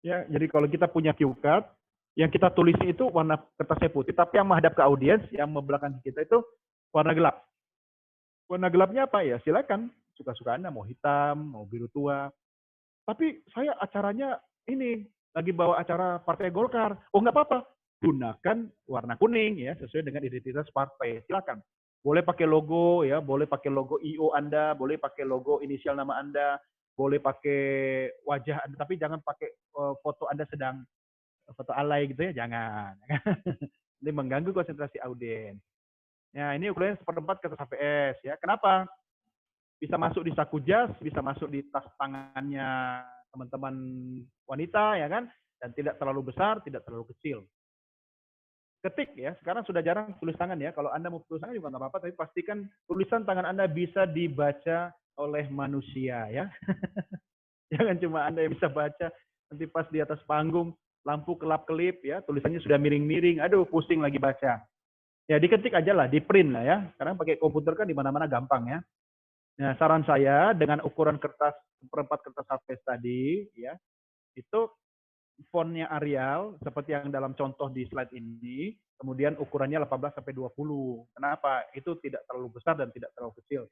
A: Ya, jadi kalau kita punya cue card, yang kita tulis itu warna kertasnya putih, tapi yang menghadap ke audiens, yang membelakangi kita itu warna gelap. Warna gelapnya apa ya? Silakan, suka-suka Anda, mau hitam, mau biru tua. Tapi saya acaranya ini, lagi bawa acara Partai Golkar. Oh, nggak apa-apa. Gunakan warna kuning ya, sesuai dengan identitas partai. Silakan. Boleh pakai logo ya, boleh pakai logo IO Anda, boleh pakai logo inisial nama Anda, boleh pakai wajah Anda, tapi jangan pakai foto Anda sedang foto alay gitu ya, jangan. Ini mengganggu konsentrasi audiens. Nah, ini ukurannya 1/4 kertas HVS ya. Kenapa? Bisa masuk di saku jas, bisa masuk di tas tangannya teman-teman wanita ya kan, dan tidak terlalu besar, tidak terlalu kecil. Ketik ya, sekarang sudah jarang tulis tangan ya. Kalau Anda mau tulis tangan juga nggak apa-apa, tapi pastikan tulisan tangan Anda bisa dibaca oleh manusia ya. Jangan cuma Anda yang bisa baca, nanti pas di atas panggung lampu kelap-kelip ya, tulisannya sudah miring-miring, aduh pusing lagi baca. Ya diketik aja lah, di print lah ya. Sekarang pakai komputer kan di mana-mana gampang ya. Nah, saran saya dengan ukuran kertas 1/4 kertas HVS tadi, ya, itu fontnya Arial seperti yang dalam contoh di slide ini, kemudian ukurannya 18 sampai 20. Kenapa? Itu tidak terlalu besar dan tidak terlalu kecil.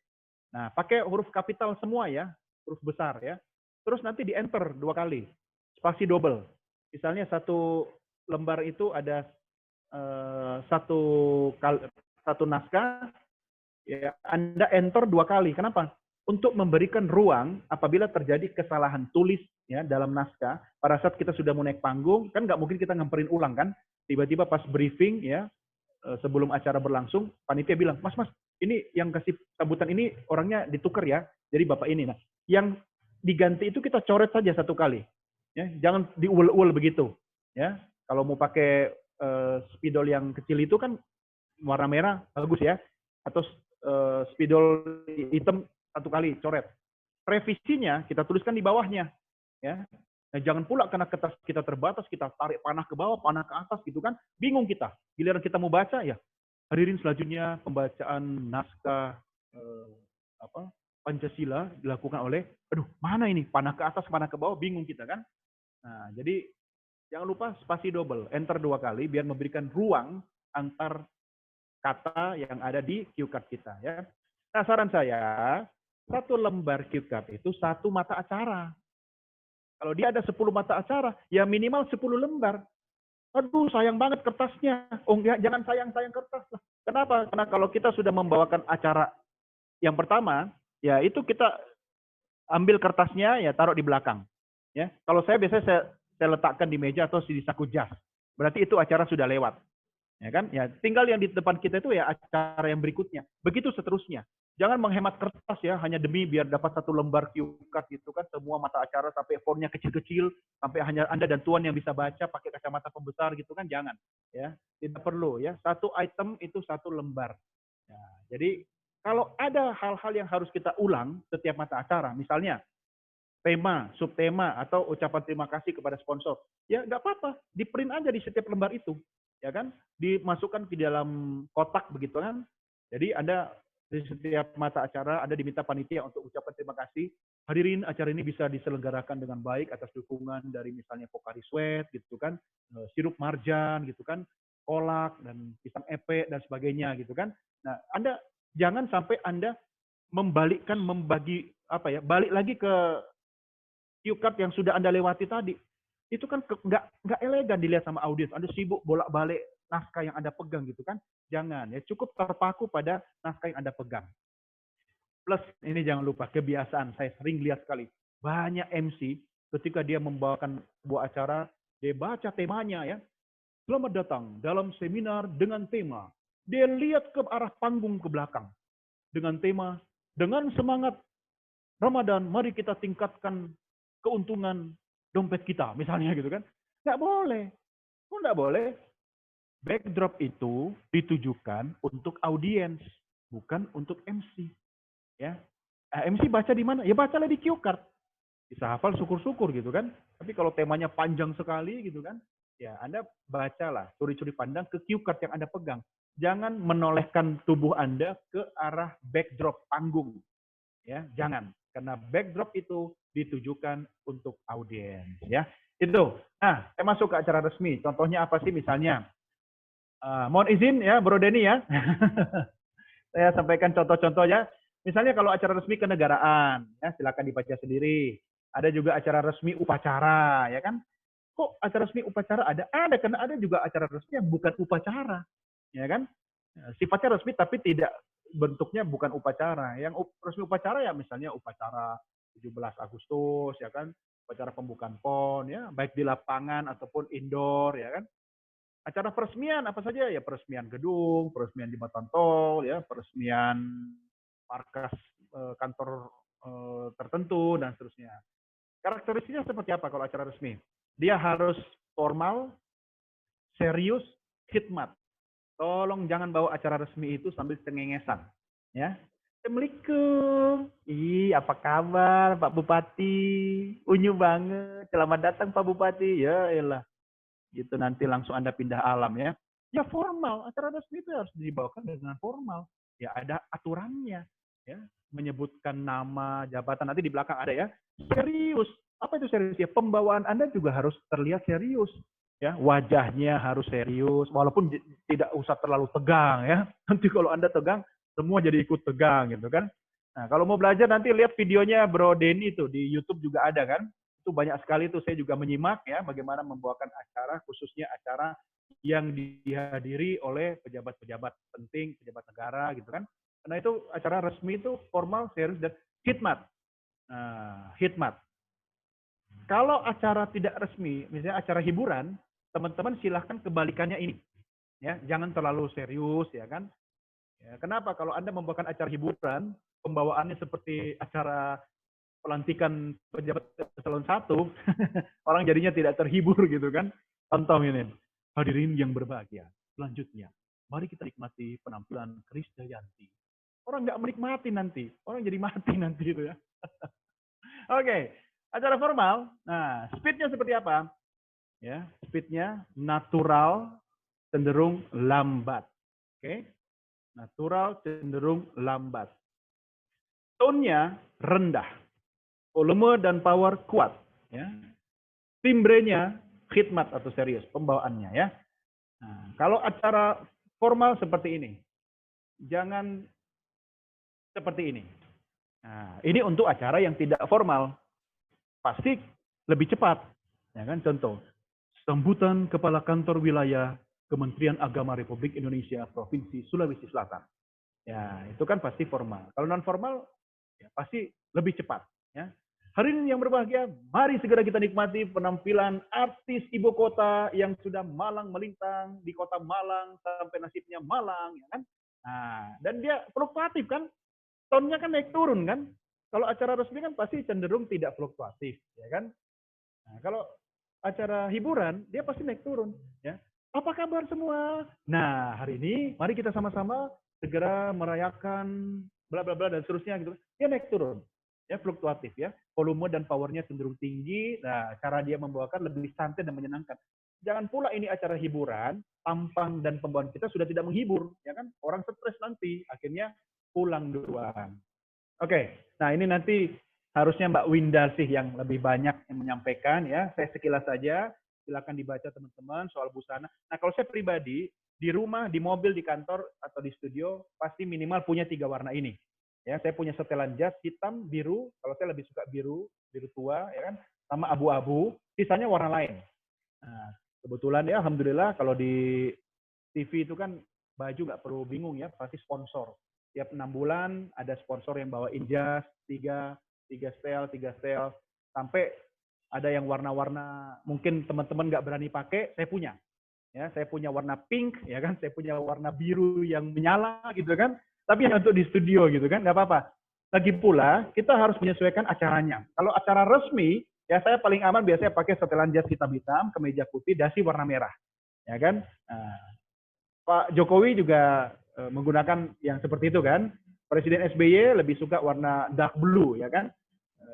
A: Nah, pakai huruf kapital semua ya, huruf besar ya. Terus nanti di enter 2 kali, spasi double. Misalnya satu lembar itu ada satu naskah, ya, Anda enter 2 kali. Kenapa? Untuk memberikan ruang apabila terjadi kesalahan tulis ya dalam naskah, pada saat kita sudah mau naik panggung, kan nggak mungkin kita ngemperin ulang kan? Tiba-tiba pas briefing ya, sebelum acara berlangsung, panitia bilang, Mas, ini yang kasih sambutan ini orangnya ditukar ya, jadi Bapak ini. Nah, yang diganti itu kita coret saja 1 kali. Ya, jangan diuel-uel begitu. Ya, kalau mau pakai spidol yang kecil itu kan warna merah bagus ya, atau spidol hitam 1 kali coret. Revisinya kita tuliskan di bawahnya, ya. Nah, jangan pula karena kertas kita terbatas kita tarik panah ke bawah, panah ke atas gitu kan, bingung kita. Giliran kita mau baca ya, hadirin selanjutnya pembacaan naskah Pancasila dilakukan oleh, aduh mana ini panah ke atas, panah ke bawah, bingung kita kan. Nah, jadi jangan lupa spasi double, enter 2 kali biar memberikan ruang antar kata yang ada di cue card kita ya. Nah, saran saya, 1 lembar cue card itu 1 mata acara. Kalau dia ada 10 mata acara, ya minimal 10 lembar. Aduh, sayang banget kertasnya. Oh enggak, jangan sayang-sayang kertas lah. Kenapa? Karena kalau kita sudah membawakan acara yang pertama, ya itu kita ambil kertasnya, ya taruh di belakang. Ya, kalau saya biasanya saya letakkan di meja atau di saku jas. Berarti itu acara sudah lewat. Ya kan? Ya, tinggal yang di depan kita itu ya acara yang berikutnya. Begitu seterusnya. Jangan menghemat kertas ya, hanya demi biar dapat 1 lembar cue card gitu kan, semua mata acara sampai fontnya kecil-kecil, sampai hanya Anda dan Tuan yang bisa baca pakai kacamata pembesar gitu kan, jangan. Ya, tidak perlu ya. 1 item itu 1 lembar. Ya, jadi kalau ada hal-hal yang harus kita ulang setiap mata acara, misalnya tema, subtema, atau ucapan terima kasih kepada sponsor. Ya nggak apa-apa, di print aja di setiap lembar itu, ya kan? Dimasukkan ke dalam kotak begitu kan? Jadi ada di setiap mata acara ada diminta panitia untuk ucapan terima kasih. Hadirin, acara ini bisa diselenggarakan dengan baik atas dukungan dari misalnya Pocari Sweat gitu kan, sirup marjan gitu kan, kolak dan pisang epe dan sebagainya gitu kan. Nah, Anda jangan sampai Anda membagi apa ya, balik lagi ke cue card yang sudah Anda lewati tadi. Itu kan nggak elegan dilihat sama audiens. Anda sibuk bolak-balik naskah yang Anda pegang gitu kan. Jangan, ya cukup terpaku pada naskah yang Anda pegang. Plus, ini jangan lupa, kebiasaan. Saya sering lihat sekali. Banyak MC ketika dia membawakan sebuah acara, dia baca temanya ya. Selamat datang dalam seminar dengan tema. Dia lihat ke arah panggung ke belakang. Dengan tema, dengan semangat Ramadan, mari kita tingkatkan keuntungan dompet kita, misalnya gitu kan. Nggak boleh. Kok nggak boleh? Backdrop itu ditujukan untuk audiens, bukan untuk MC. Ya, MC baca di mana? Ya bacalah di cue card. Bisa hafal syukur-syukur gitu kan. Tapi kalau temanya panjang sekali gitu kan, ya Anda bacalah, curi-curi pandang ke cue card yang Anda pegang. Jangan menolehkan tubuh Anda ke arah backdrop panggung. Ya, jangan. Karena backdrop itu ditujukan untuk audiens. Ya, itu. Nah, saya masuk ke acara resmi. Contohnya apa sih misalnya? Mohon izin ya, Bro Denny ya. Saya sampaikan contoh-contoh ya. Misalnya kalau acara resmi kenegaraan, ya silakan dibaca sendiri. Ada juga acara resmi upacara, ya kan? Kok acara resmi upacara ada? Ada, karena ada juga acara resmi yang bukan upacara, ya kan? Sifatnya resmi tapi tidak bentuknya bukan upacara. Yang resmi upacara ya misalnya upacara 17 Agustus, ya kan? Upacara pembukaan PON, ya, baik di lapangan ataupun indoor, ya kan? Acara peresmian apa saja ya, peresmian gedung, peresmian jembatan tol, ya, peresmian markas kantor tertentu dan seterusnya. Karakteristiknya seperti apa kalau acara resmi? Dia harus formal, serius, khidmat. Tolong jangan bawa acara resmi itu sambil cengengesan, ya. Assalamualaikum. Apa kabar Pak Bupati? Unyu banget. Selamat datang Pak Bupati. Ya elah. Gitu nanti langsung Anda pindah alam ya. Ya formal, acara resmi itu harus dibawakan dengan formal. Ya ada aturannya ya, menyebutkan nama, jabatan, nanti di belakang ada ya. Serius. Apa itu serius ya? Pembawaan Anda juga harus terlihat serius. Ya, wajahnya harus serius walaupun tidak usah terlalu tegang ya. Nanti kalau Anda tegang, semua jadi ikut tegang gitu kan. Nah, kalau mau belajar nanti lihat videonya Bro Denny itu di YouTube juga ada kan. Itu banyak sekali tuh saya juga menyimak ya bagaimana membawakan acara, khususnya acara yang dihadiri oleh pejabat-pejabat penting, pejabat negara gitu kan. Karena itu acara resmi itu formal, serius, dan khidmat. Khidmat. Kalau acara tidak resmi, misalnya acara hiburan, teman-teman silahkan kebalikannya ini. Ya, jangan terlalu serius ya kan. Ya, kenapa? Kalau Anda membawakan acara hiburan, pembawaannya seperti acara pelantikan pejabat eselon 1, orang jadinya tidak terhibur gitu kan. Contoh ini, hadirin yang berbahagia. Selanjutnya, mari kita nikmati penampilan Krisdayanti. Orang nggak menikmati nanti, orang jadi mati nanti itu ya. Oke, acara formal. Nah, speednya seperti apa? Ya, speednya natural, cenderung lambat. Oke, natural, cenderung lambat. Tone-nya rendah. Volume dan power kuat. Ya. Timbrenya khidmat atau serius, pembawaannya ya. Nah, kalau acara formal seperti ini, jangan seperti ini. Nah, ini untuk acara yang tidak formal, pasti lebih cepat. Ya kan, contoh, sambutan Kepala Kantor Wilayah Kementerian Agama Republik Indonesia Provinsi Sulawesi Selatan. Ya, itu kan pasti formal. Kalau non formal, ya pasti lebih cepat. Ya. Hari ini yang berbahagia, mari segera kita nikmati penampilan artis ibu kota yang sudah malang melintang di kota Malang sampai nasibnya Malang, ya kan? Nah, dan dia fluktuatif kan, tonnya kan naik turun kan. Kalau acara resmi kan pasti cenderung tidak fluktuatif, ya kan? Nah, kalau acara hiburan dia pasti naik turun, ya. Apa kabar semua? Nah, hari ini mari kita sama-sama segera merayakan bla bla bla dan seterusnya gitu. Dia naik turun. ya fluktuatif ya, volume dan powernya cenderung tinggi. Nah, cara dia membawakan lebih santai dan menyenangkan. Jangan pula ini acara hiburan, tampang dan pembawaan kita sudah tidak menghibur, ya kan? Orang stres nanti, akhirnya pulang duluan. Oke, nah ini nanti harusnya Mbak Winda sih yang lebih banyak yang menyampaikan ya. Saya sekilas saja, silakan dibaca teman-teman soal busana. Nah kalau saya pribadi, di rumah, di mobil, di kantor, atau di studio, pasti minimal punya 3 warna ini. Ya, saya punya setelan jas hitam, biru, kalau saya lebih suka biru, biru tua, ya kan, sama abu-abu, sisanya warna lain. Nah, kebetulan ya, alhamdulillah kalau di TV itu kan baju nggak perlu bingung ya, pasti sponsor. Tiap 6 bulan ada sponsor yang bawain jas, tiga setel, sampai ada yang warna-warna mungkin teman-teman nggak berani pakai, saya punya. Ya, saya punya warna pink, ya kan, saya punya warna biru yang menyala gitu kan. Tapi untuk di studio gitu kan, nggak apa-apa. Lagi pula kita harus menyesuaikan acaranya. Kalau acara resmi, ya saya paling aman biasanya pakai setelan jas hitam-hitam, kemeja putih, dasi warna merah, ya kan. Nah, Pak Jokowi juga menggunakan yang seperti itu kan. Presiden SBY lebih suka warna dark blue ya kan,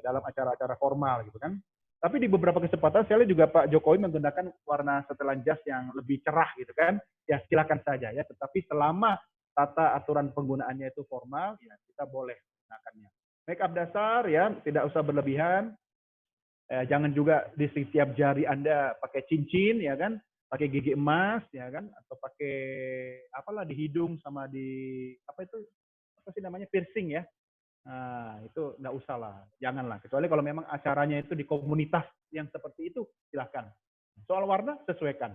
A: dalam acara-acara formal gitu kan. Tapi di beberapa kesempatan saya lihat juga Pak Jokowi menggunakan warna setelan jas yang lebih cerah gitu kan. Ya silakan saja ya, tetapi selama tata aturan penggunaannya itu formal, ya kita boleh menggunakannya. Make up dasar ya, tidak usah berlebihan. Jangan juga di setiap jari Anda pakai cincin ya kan, pakai gigi emas ya kan, atau pakai apalah di hidung sama di apa itu apa sih namanya piercing ya. Nah, itu nggak usah lah, janganlah. Kecuali kalau memang acaranya itu di komunitas yang seperti itu, silahkan. Soal warna, sesuaikan.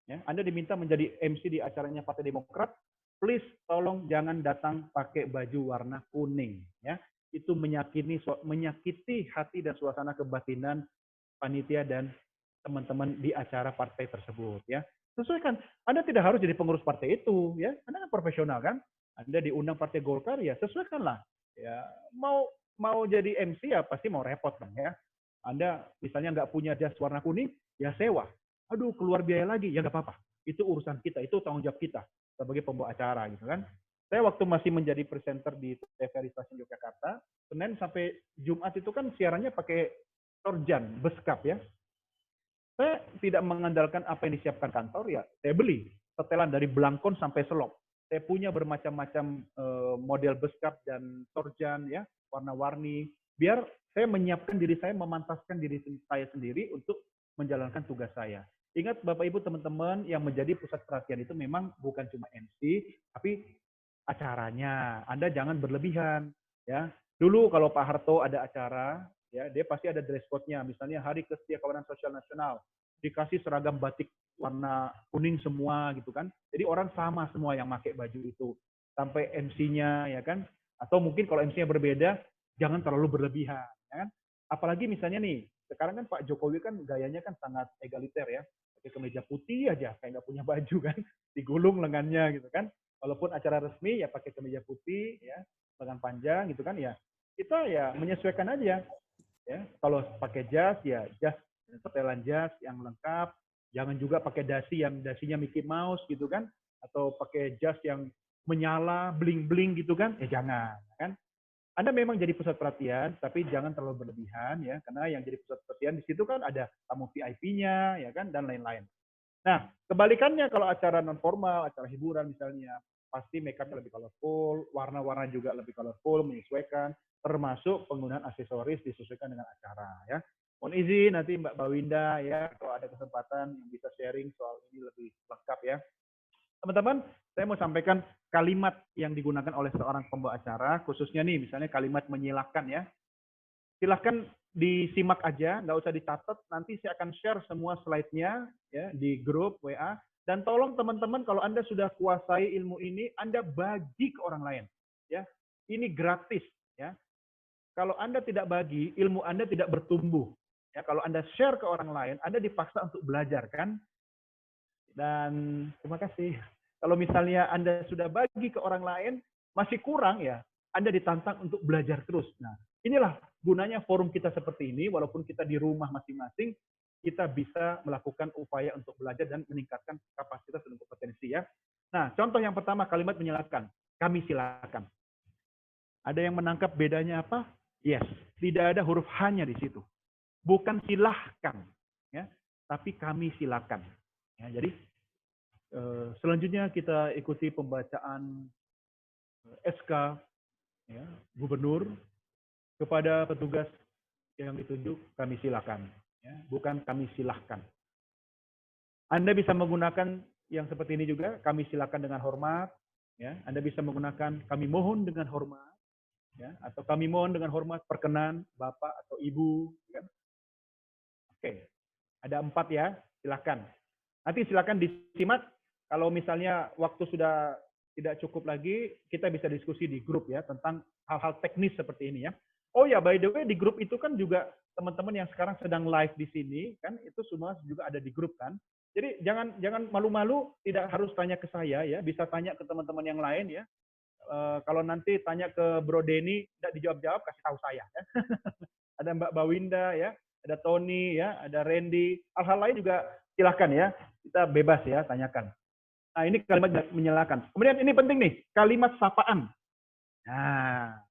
A: Ya, Anda diminta menjadi MC di acaranya Partai Demokrat, please tolong jangan datang pakai baju warna kuning. Ya, itu menyakiti hati dan suasana kebatinan panitia dan teman-teman di acara partai tersebut. Ya, sesuaikan. Anda tidak harus jadi pengurus partai itu. Ya, Anda kan profesional kan. Anda diundang Partai Golkar ya sesuaikanlah. Ya, mau mau jadi MC ya pasti mau repot dong ya. Anda misalnya nggak punya jas warna kuning, ya sewa. Aduh, keluar biaya lagi, ya nggak apa-apa. Itu urusan kita, itu tanggung jawab kita sebagai pembawa acara gitu kan. Saya waktu masih menjadi presenter di TVRI Stasiun Yogyakarta, Senin sampai Jumat itu kan siarannya pakai torjan, beskap ya. Saya tidak mengandalkan apa yang disiapkan kantor ya, saya beli setelan dari belangkon sampai selop. Saya punya bermacam-macam model beskap dan torjan ya, warna-warni. Biar saya menyiapkan diri saya, memantaskan diri saya sendiri untuk menjalankan tugas saya. Ingat Bapak Ibu teman-teman, yang menjadi pusat perhatian itu memang bukan cuma MC, tapi acaranya. Anda jangan berlebihan ya. Dulu kalau Pak Harto ada acara, ya dia pasti ada dress code-nya. Misalnya Hari Kesetiakawanan Sosial Nasional, dikasih seragam batik warna kuning semua gitu kan. Jadi orang sama semua yang pakai baju itu. Sampai MC-nya ya kan. Atau mungkin kalau MC-nya berbeda, jangan terlalu berlebihan. Ya kan? Apalagi misalnya nih, sekarang kan Pak Jokowi kan gayanya kan sangat egaliter ya. Pakai kemeja putih aja, kayak nggak punya baju kan. Digulung lengannya gitu kan. Walaupun acara resmi ya pakai kemeja putih ya, lengan panjang gitu kan ya. Kita ya menyesuaikan aja. Ya, kalau pakai jas ya jas, setelan jas yang lengkap. Jangan juga pakai dasi yang dasinya Mickey Mouse gitu kan, atau pakai jas yang menyala bling-bling gitu kan. Jangan kan. Anda memang jadi pusat perhatian, tapi jangan terlalu berlebihan ya, karena yang jadi pusat perhatian di situ kan ada tamu VIP-nya ya kan, dan lain-lain. Nah, kebalikannya kalau acara non formal, acara hiburan misalnya, pasti make up lebih colorful, warna-warna juga lebih colorful, menyesuaikan, termasuk penggunaan aksesoris disesuaikan dengan acara ya. Mohon izin nanti Mbak Bawinda ya, kalau ada kesempatan yang bisa sharing soal ini lebih lengkap ya. Teman-teman, saya mau sampaikan kalimat yang digunakan oleh seorang pembawa acara, khususnya nih misalnya kalimat menyilakan ya. Silahkan disimak aja, nggak usah dicatat. Nanti saya akan share semua slide-nya ya di grup WA. Dan tolong teman-teman, kalau Anda sudah kuasai ilmu ini, Anda bagi ke orang lain. Ya, ini gratis. Ya, kalau Anda tidak bagi, ilmu Anda tidak bertumbuh. Ya, kalau Anda share ke orang lain, Anda dipaksa untuk belajar kan. Dan terima kasih. Kalau misalnya Anda sudah bagi ke orang lain, masih kurang ya, Anda ditantang untuk belajar terus. Nah, inilah gunanya forum kita seperti ini, walaupun kita di rumah masing-masing, kita bisa melakukan upaya untuk belajar dan meningkatkan kapasitas dan kompetensi ya. Nah, contoh yang pertama kalimat menyilakan. Kami silakan. Ada yang menangkap bedanya apa? Yes, tidak ada huruf H-nya di situ. Bukan silahkan, ya, tapi kami silakan. Ya, jadi selanjutnya kita ikuti pembacaan SK ya, gubernur kepada petugas yang ditunjuk, kami silakan, ya, bukan kami silahkan. Anda bisa menggunakan yang seperti ini juga, kami silakan dengan hormat. Ya, Anda bisa menggunakan kami mohon dengan hormat, ya, atau kami mohon dengan hormat perkenan Bapak atau Ibu. Ya. Oke, ada 4 ya, silakan. Nanti silakan disimak. Kalau misalnya waktu sudah tidak cukup lagi, kita bisa diskusi di grup ya tentang hal-hal teknis seperti ini ya. Oh ya, by the way di grup itu kan juga teman-teman yang sekarang sedang live di sini kan itu semua juga ada di grup kan. Jadi jangan malu-malu, tidak harus tanya ke saya ya, bisa tanya ke teman-teman yang lain ya. Kalau nanti tanya ke Bro Denny tidak dijawab-jawab, kasih tahu saya ya. Ada Mbak Bawinda ya, ada Tony ya, ada Randy, hal-hal lain juga silahkan ya, kita bebas ya tanyakan. Nah ini kalimat menyalakan. Kemudian ini penting nih, kalimat sapaan. Nah,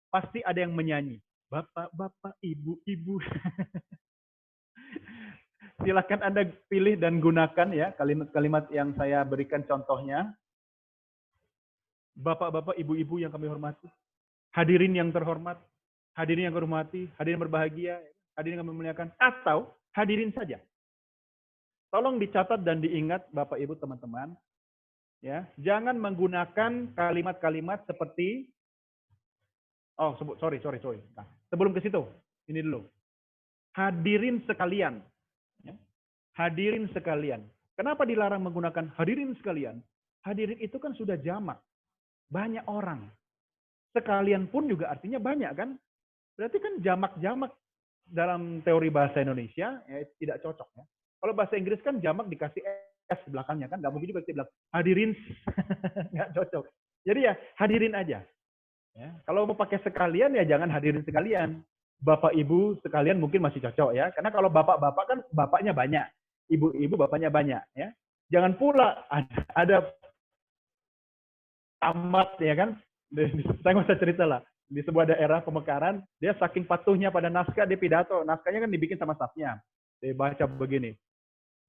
A: pasti ada yang menyanyi. Bapak-bapak, ibu-ibu. Silakan Anda pilih dan gunakan ya kalimat-kalimat yang saya berikan contohnya. Bapak-bapak, ibu-ibu yang kami hormati. Hadirin yang terhormat. Hadirin yang kehormati. Hadirin yang berbahagia. Hadirin yang kami muliakan. Atau hadirin saja. Tolong dicatat dan diingat Bapak Ibu teman-teman. Ya, jangan menggunakan kalimat-kalimat seperti sorry. Nah, sebelum ke situ, ini dulu. Hadirin sekalian. Ya. Hadirin sekalian. Kenapa dilarang menggunakan hadirin sekalian? Hadirin itu kan sudah jamak. Banyak orang. Sekalian pun juga artinya banyak kan? Berarti kan jamak-jamak dalam teori bahasa Indonesia ya, tidak cocok ya. Kalau bahasa Inggris kan jamak dikasih S di belakangnya kan, nggak mungkin juga kita bilang hadirin, nggak cocok. Jadi ya hadirin aja. Ya. Kalau mau pakai sekalian ya jangan hadirin sekalian. Bapak Ibu sekalian mungkin masih cocok ya, karena kalau bapak-bapak kan bapaknya banyak, ibu-ibu bapaknya banyak ya. Jangan pula ada tamat ya kan, saya nggak usah cerita lah. Di sebuah daerah pemekaran, dia saking patuhnya pada naskah, dia pidato. Naskahnya kan dibikin sama stafnya. Dia baca begini,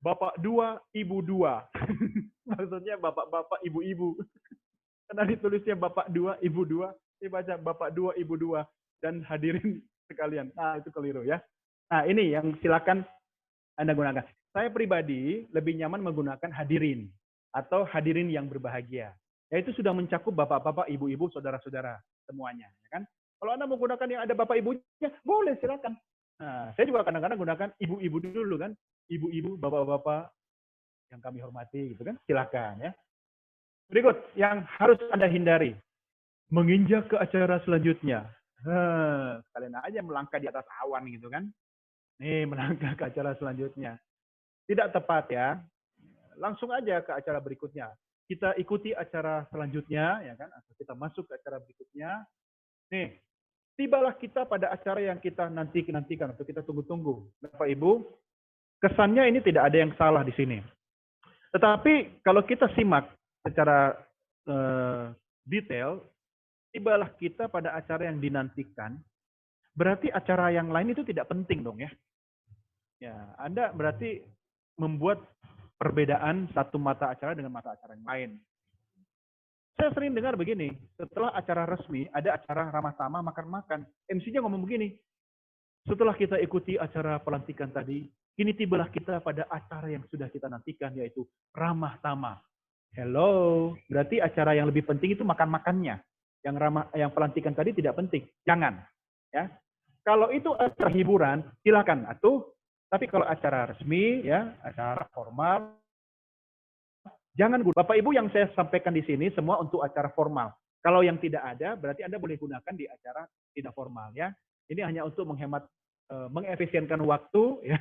A: Bapak 2, Ibu 2. Maksudnya bapak-bapak, ibu-ibu. Karena ditulisnya Bapak 2, Ibu 2. Dia baca Bapak 2, Ibu 2. Dan hadirin sekalian. Nah, itu keliru ya. Nah, ini yang silakan Anda gunakan. Saya pribadi lebih nyaman menggunakan hadirin. Atau hadirin yang berbahagia. Ya itu sudah mencakup bapak-bapak, ibu-ibu, saudara-saudara. Semuanya. Ya kan? Kalau Anda menggunakan yang ada bapak ibunya, boleh silakan. Nah, saya juga kadang-kadang gunakan ibu-ibu dulu kan. Ibu-ibu, bapak-bapak yang kami hormati gitu kan. Silakan ya. Berikut yang harus Anda hindari. Menginjak ke acara selanjutnya. Kalian aja melangkah di atas awan gitu kan. Nih, melangkah ke acara selanjutnya. Tidak tepat ya. Langsung aja ke acara berikutnya. Kita ikuti acara selanjutnya ya kan, atau kita masuk ke acara berikutnya. Nih, tibalah kita pada acara yang kita nantikan atau kita tunggu-tunggu. Bapak Ibu, kesannya ini tidak ada yang salah di sini. Tetapi kalau kita simak secara detail, tibalah kita pada acara yang dinantikan, berarti acara yang lain itu tidak penting dong ya. Ya, Anda berarti membuat perbedaan satu mata acara dengan mata acara yang lain. Saya sering dengar begini, setelah acara resmi, ada acara ramah tamah makan-makan. MC-nya ngomong begini, setelah kita ikuti acara pelantikan tadi, kini tibalah kita pada acara yang sudah kita nantikan, yaitu ramah tamah. Hello, berarti acara yang lebih penting itu makan-makannya. Yang pelantikan tadi tidak penting, jangan. Ya, kalau itu acara hiburan, silakan atuh. Tapi kalau acara resmi, ya acara formal, jangan. Bapak Ibu yang saya sampaikan di sini semua untuk acara formal. Kalau yang tidak ada, berarti Anda boleh gunakan di acara tidak formal ya. Ini hanya untuk menghemat, mengefisienkan waktu ya.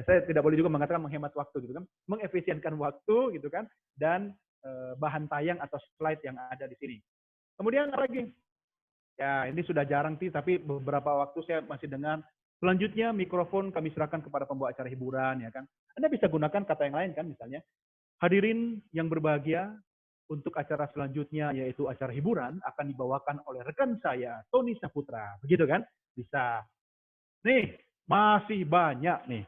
A: Saya tidak boleh juga mengatakan menghemat waktu gitu kan. Mengefisienkan waktu gitu kan, dan bahan tayang atau slide yang ada di sini. Kemudian lagi, ya ini sudah jarang sih, tapi beberapa waktu saya masih dengar. Selanjutnya mikrofon kami serahkan kepada pembawa acara hiburan ya kan. Anda bisa gunakan kata yang lain kan, misalnya hadirin yang berbahagia, untuk acara selanjutnya, yaitu acara hiburan, akan dibawakan oleh rekan saya, Tony Saputra. Begitu kan? Bisa. Nih, masih banyak nih.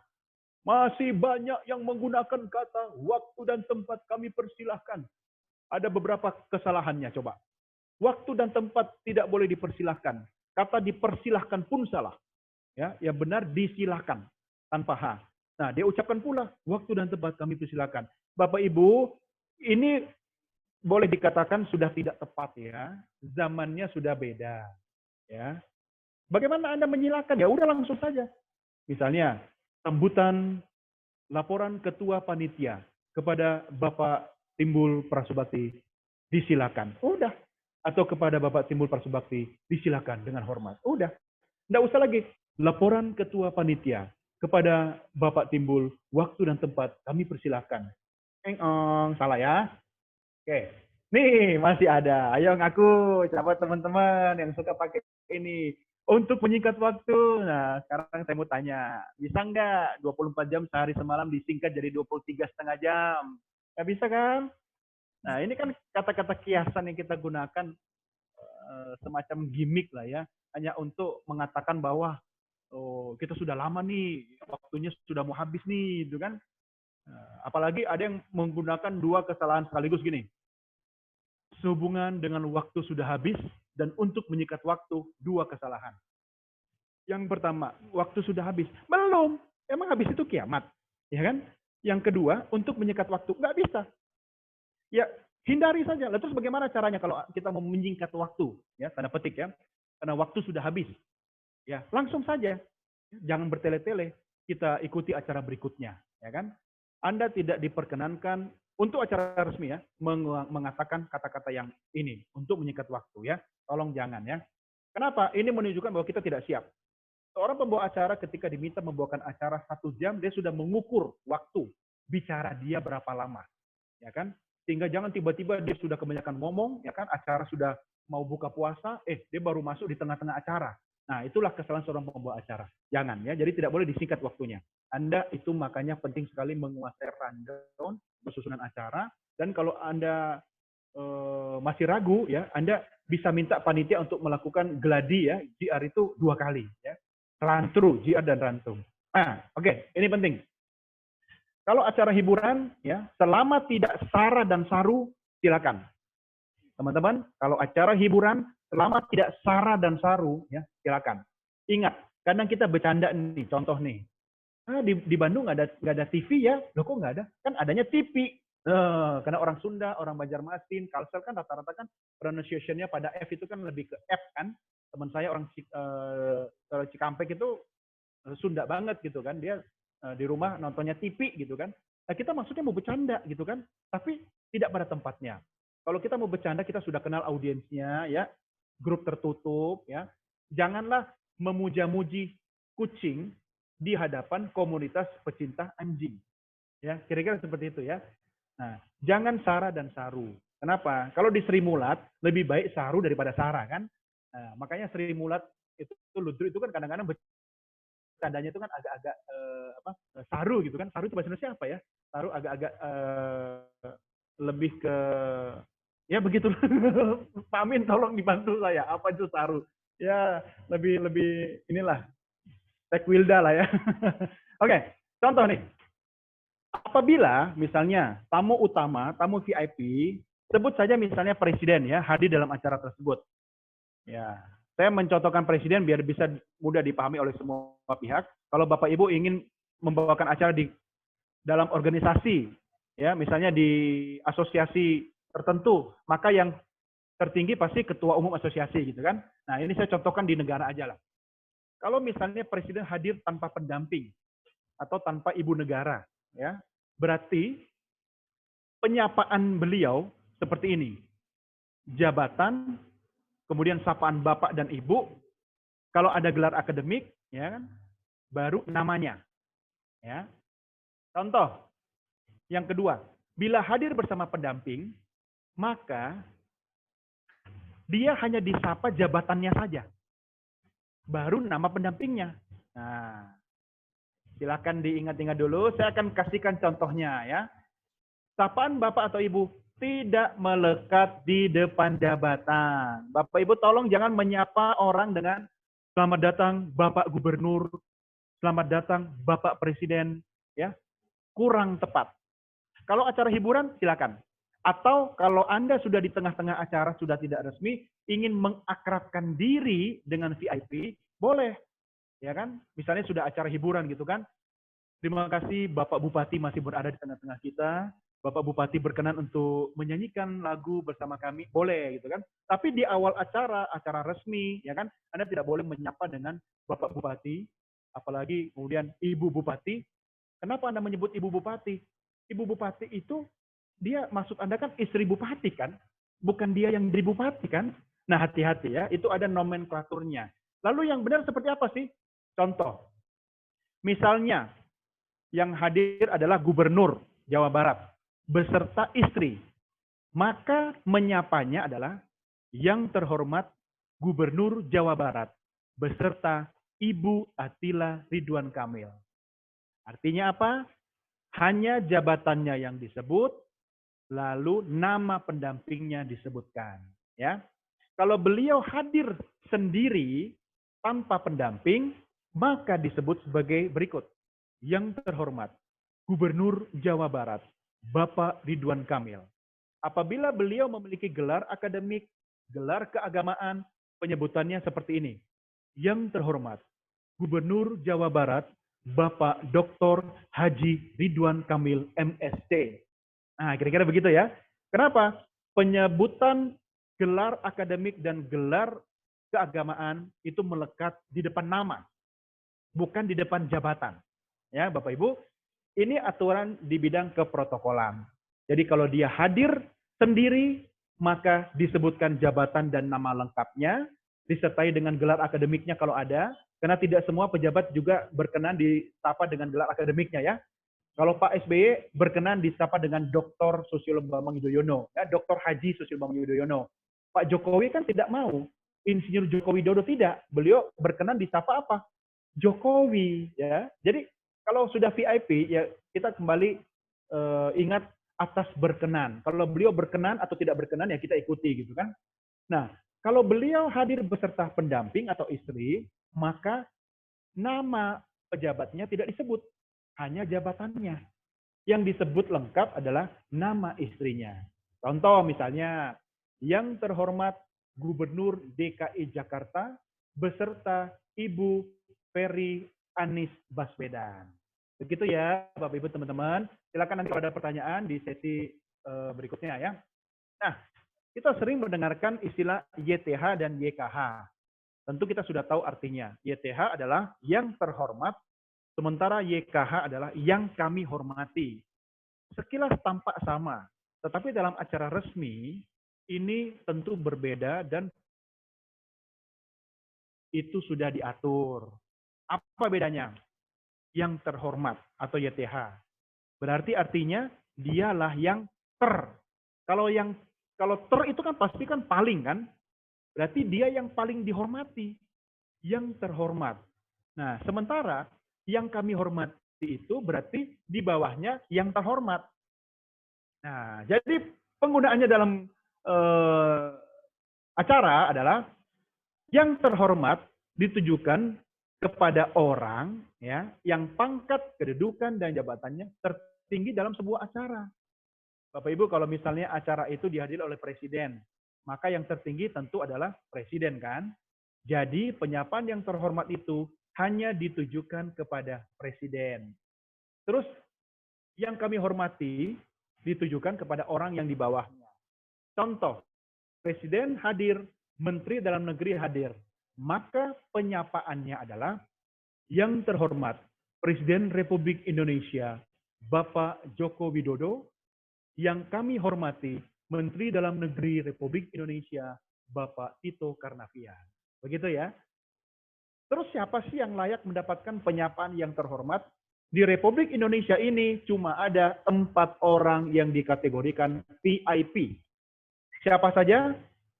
A: Masih banyak yang menggunakan kata waktu dan tempat kami persilahkan. Ada beberapa kesalahannya, coba. Waktu dan tempat tidak boleh dipersilahkan. Kata dipersilahkan pun salah. Ya, yang benar disilahkan tanpa H. Nah, dia ucapkan pula waktu dan tempat kami persilahkan. Bapak Ibu, ini boleh dikatakan sudah tidak tepat ya. Zamannya sudah beda. Ya. Bagaimana Anda menyilakan? Ya udah langsung saja. Misalnya, sambutan laporan ketua panitia kepada Bapak Timbul Prasubakti disilakan. Udah. Atau kepada Bapak Timbul Prasubakti disilakan dengan hormat. Udah. Nggak usah lagi. Laporan ketua panitia kepada Bapak Timbul, waktu dan tempat kami persilahkan. Salah ya. Oke. Nih, masih ada. Ayo ngaku, siapa teman-teman yang suka pakai ini. Untuk menyingkat waktu, nah sekarang saya mau tanya, bisa nggak 24 jam sehari semalam disingkat jadi 23,5 jam? Nggak bisa kan? Nah, ini kan kata-kata kiasan yang kita gunakan semacam gimmick lah ya, hanya untuk mengatakan bahwa oh, kita sudah lama nih, waktunya sudah mau habis nih, gitu kan? Apalagi ada yang menggunakan dua kesalahan sekaligus gini. Sehubungan dengan waktu sudah habis dan untuk menyikat waktu, dua kesalahan. Yang pertama, waktu sudah habis. Belum. Emang habis itu kiamat. Ya kan? Yang kedua, untuk menyikat waktu. Nggak bisa. Ya, hindari saja. Lalu terus bagaimana caranya kalau kita mau menyingkat waktu? Ya, tanda petik ya. Karena waktu sudah habis. Ya, langsung saja. Jangan bertele-tele. Kita ikuti acara berikutnya. Ya kan? Anda tidak diperkenankan untuk acara resmi ya, mengatakan kata-kata yang ini untuk menyingkat waktu ya. Tolong jangan ya. Kenapa? Ini menunjukkan bahwa kita tidak siap. Seorang pembawa acara ketika diminta membawakan acara 1 jam, dia sudah mengukur waktu bicara dia berapa lama, ya kan? Sehingga jangan tiba-tiba dia sudah kebanyakan ngomong, ya kan? Acara sudah mau buka puasa, dia baru masuk di tengah-tengah acara. Nah, itulah kesalahan seorang pembawa acara. Jangan ya, jadi tidak boleh disingkat waktunya. Anda itu makanya penting sekali menguasai rundown, susunan acara, dan kalau Anda masih ragu ya, Anda bisa minta panitia untuk melakukan gladi ya, GR itu 2 kali ya. Run through, GR dan run through. Nah, oke, ini penting. Kalau acara hiburan ya, selama tidak sara dan saru, silakan. Teman-teman, kalau acara hiburan selama tidak sara dan saru ya, silakan. Ingat, kadang kita bercanda nih, contoh nih. Di Bandung nggak ada TV ya? Loh kok nggak ada? Kan adanya TV. Karena orang Sunda, orang Banjarmasin, Kalsel kan rata-rata kan pronunciation-nya pada F itu kan lebih ke F kan. Teman saya orang Cikampek itu Sunda banget gitu kan. Dia di rumah nontonnya TV gitu kan. Nah, kita maksudnya mau bercanda gitu kan. Tapi tidak pada tempatnya. Kalau kita mau bercanda, kita sudah kenal audiensnya ya. Grup tertutup ya. Janganlah memuja-muji kucing di hadapan komunitas pecinta anjing. Ya, kira-kira seperti itu ya. Nah, jangan sara dan saru. Kenapa? Kalau di Sri Mulat lebih baik saru daripada sara kan? Nah, makanya Sri Mulat itu Ludru itu kan kadang-kadang bercandanya itu kan agak-agak saru gitu kan? Saru itu bahasa Indonesia apa ya? Saru agak-agak lebih ke ya begitu. Pak Amin tolong dibantu saya. Apa itu saru? Ya lebih inilah Tekwilda lah ya. Oke, contoh nih. Apabila misalnya tamu utama, tamu VIP, sebut saja misalnya presiden ya, hadir dalam acara tersebut. Ya, saya mencontohkan presiden biar bisa mudah dipahami oleh semua pihak. Kalau Bapak Ibu ingin membawakan acara di dalam organisasi, ya, misalnya di asosiasi tertentu, maka yang tertinggi pasti ketua umum asosiasi gitu kan. Nah, ini saya contohkan di negara aja lah. Kalau misalnya presiden hadir tanpa pendamping atau tanpa ibu negara, ya, berarti penyapaan beliau seperti ini. Jabatan, kemudian sapaan bapak dan ibu, kalau ada gelar akademik, ya kan, baru namanya. Ya. Contoh, yang kedua, bila hadir bersama pendamping, maka dia hanya disapa jabatannya saja. Baru nama pendampingnya. Nah, silakan diingat-ingat dulu. Saya akan kasihkan contohnya ya. Sapaan Bapak atau Ibu, tidak melekat di depan jabatan. Bapak Ibu tolong jangan menyapa orang dengan selamat datang Bapak Gubernur, selamat datang Bapak Presiden, ya. Kurang tepat. Kalau acara hiburan silakan. Atau kalau Anda sudah di tengah-tengah acara sudah tidak resmi, ingin mengakrabkan diri dengan VIP, boleh. Ya kan? Misalnya sudah acara hiburan gitu kan. Terima kasih Bapak Bupati masih berada di tengah-tengah kita. Bapak Bupati berkenan untuk menyanyikan lagu bersama kami, boleh gitu kan. Tapi di awal acara resmi, ya kan, Anda tidak boleh menyapa dengan Bapak Bupati, apalagi kemudian Ibu Bupati. Kenapa Anda menyebut Ibu Bupati? Ibu Bupati itu, dia maksud Anda kan istri Bupati kan? Bukan dia yang jadi Bupati kan? Nah hati-hati ya, itu ada nomenklaturnya. Lalu yang benar seperti apa sih? Contoh, misalnya, yang hadir adalah Gubernur Jawa Barat beserta istri. Maka menyapanya adalah yang terhormat Gubernur Jawa Barat beserta Ibu Attila Ridwan Kamil. Artinya apa? Hanya jabatannya yang disebut, lalu nama pendampingnya disebutkan. Ya, kalau beliau hadir sendiri tanpa pendamping, maka disebut sebagai berikut. Yang terhormat, Gubernur Jawa Barat, Bapak Ridwan Kamil. Apabila beliau memiliki gelar akademik, gelar keagamaan, penyebutannya seperti ini. Yang terhormat, Gubernur Jawa Barat, Bapak Dr. Haji Ridwan Kamil, MSc. Nah, kira-kira begitu ya. Kenapa? Penyebutan gelar akademik dan gelar keagamaan itu melekat di depan nama, bukan di depan jabatan. Ya, Bapak Ibu, ini aturan di bidang keprotokolan. Jadi kalau dia hadir sendiri, maka disebutkan jabatan dan nama lengkapnya, disertai dengan gelar akademiknya kalau ada, karena tidak semua pejabat juga berkenan disapa dengan gelar akademiknya ya. Kalau Pak SBY berkenan disapa dengan Dr. Susilo Bambang Yudhoyono, ya, Dr. Haji Susilo Bambang Yudhoyono. Pak Jokowi kan tidak mau, Insinyur Joko Widodo tidak, beliau berkenan disapa apa? Jokowi, ya. Jadi kalau sudah VIP, ya kita kembali ingat atas berkenan. Kalau beliau berkenan atau tidak berkenan, ya kita ikuti gitu kan. Nah, kalau beliau hadir beserta pendamping atau istri, maka nama pejabatnya tidak disebut, hanya jabatannya. Yang disebut lengkap adalah nama istrinya. Contoh misalnya, yang terhormat Gubernur DKI Jakarta beserta Ibu Ferry Anies Baswedan. Begitu ya, Bapak Ibu teman-teman. Silakan nanti kalau ada pertanyaan di sesi berikutnya ya. Nah, kita sering mendengarkan istilah YTH dan YKH. Tentu kita sudah tahu artinya. YTH adalah yang terhormat, sementara YKH adalah yang kami hormati. Sekilas tampak sama, tetapi dalam acara resmi ini tentu berbeda dan itu sudah diatur. Apa bedanya? Yang terhormat atau YTH. Berarti artinya dialah yang Kalau ter itu kan pasti kan paling kan? Berarti dia yang paling dihormati, yang terhormat. Nah, sementara yang kami hormati itu berarti di bawahnya yang terhormat. Nah, jadi penggunaannya dalam acara adalah yang terhormat ditujukan kepada orang ya yang pangkat, kedudukan dan jabatannya tertinggi dalam sebuah acara. Bapak Ibu, kalau misalnya acara itu dihadiri oleh presiden, maka yang tertinggi tentu adalah presiden kan? Jadi penyapaan yang terhormat itu hanya ditujukan kepada presiden. Terus yang kami hormati ditujukan kepada orang yang di bawahnya. Contoh, presiden hadir, menteri dalam negeri hadir. Maka penyapaannya adalah yang terhormat Presiden Republik Indonesia Bapak Joko Widodo, yang kami hormati Menteri Dalam Negeri Republik Indonesia Bapak Tito Karnavian. Begitu ya. Terus siapa sih yang layak mendapatkan penyapaan yang terhormat? Di Republik Indonesia ini cuma ada 4 orang yang dikategorikan VIP. Siapa saja?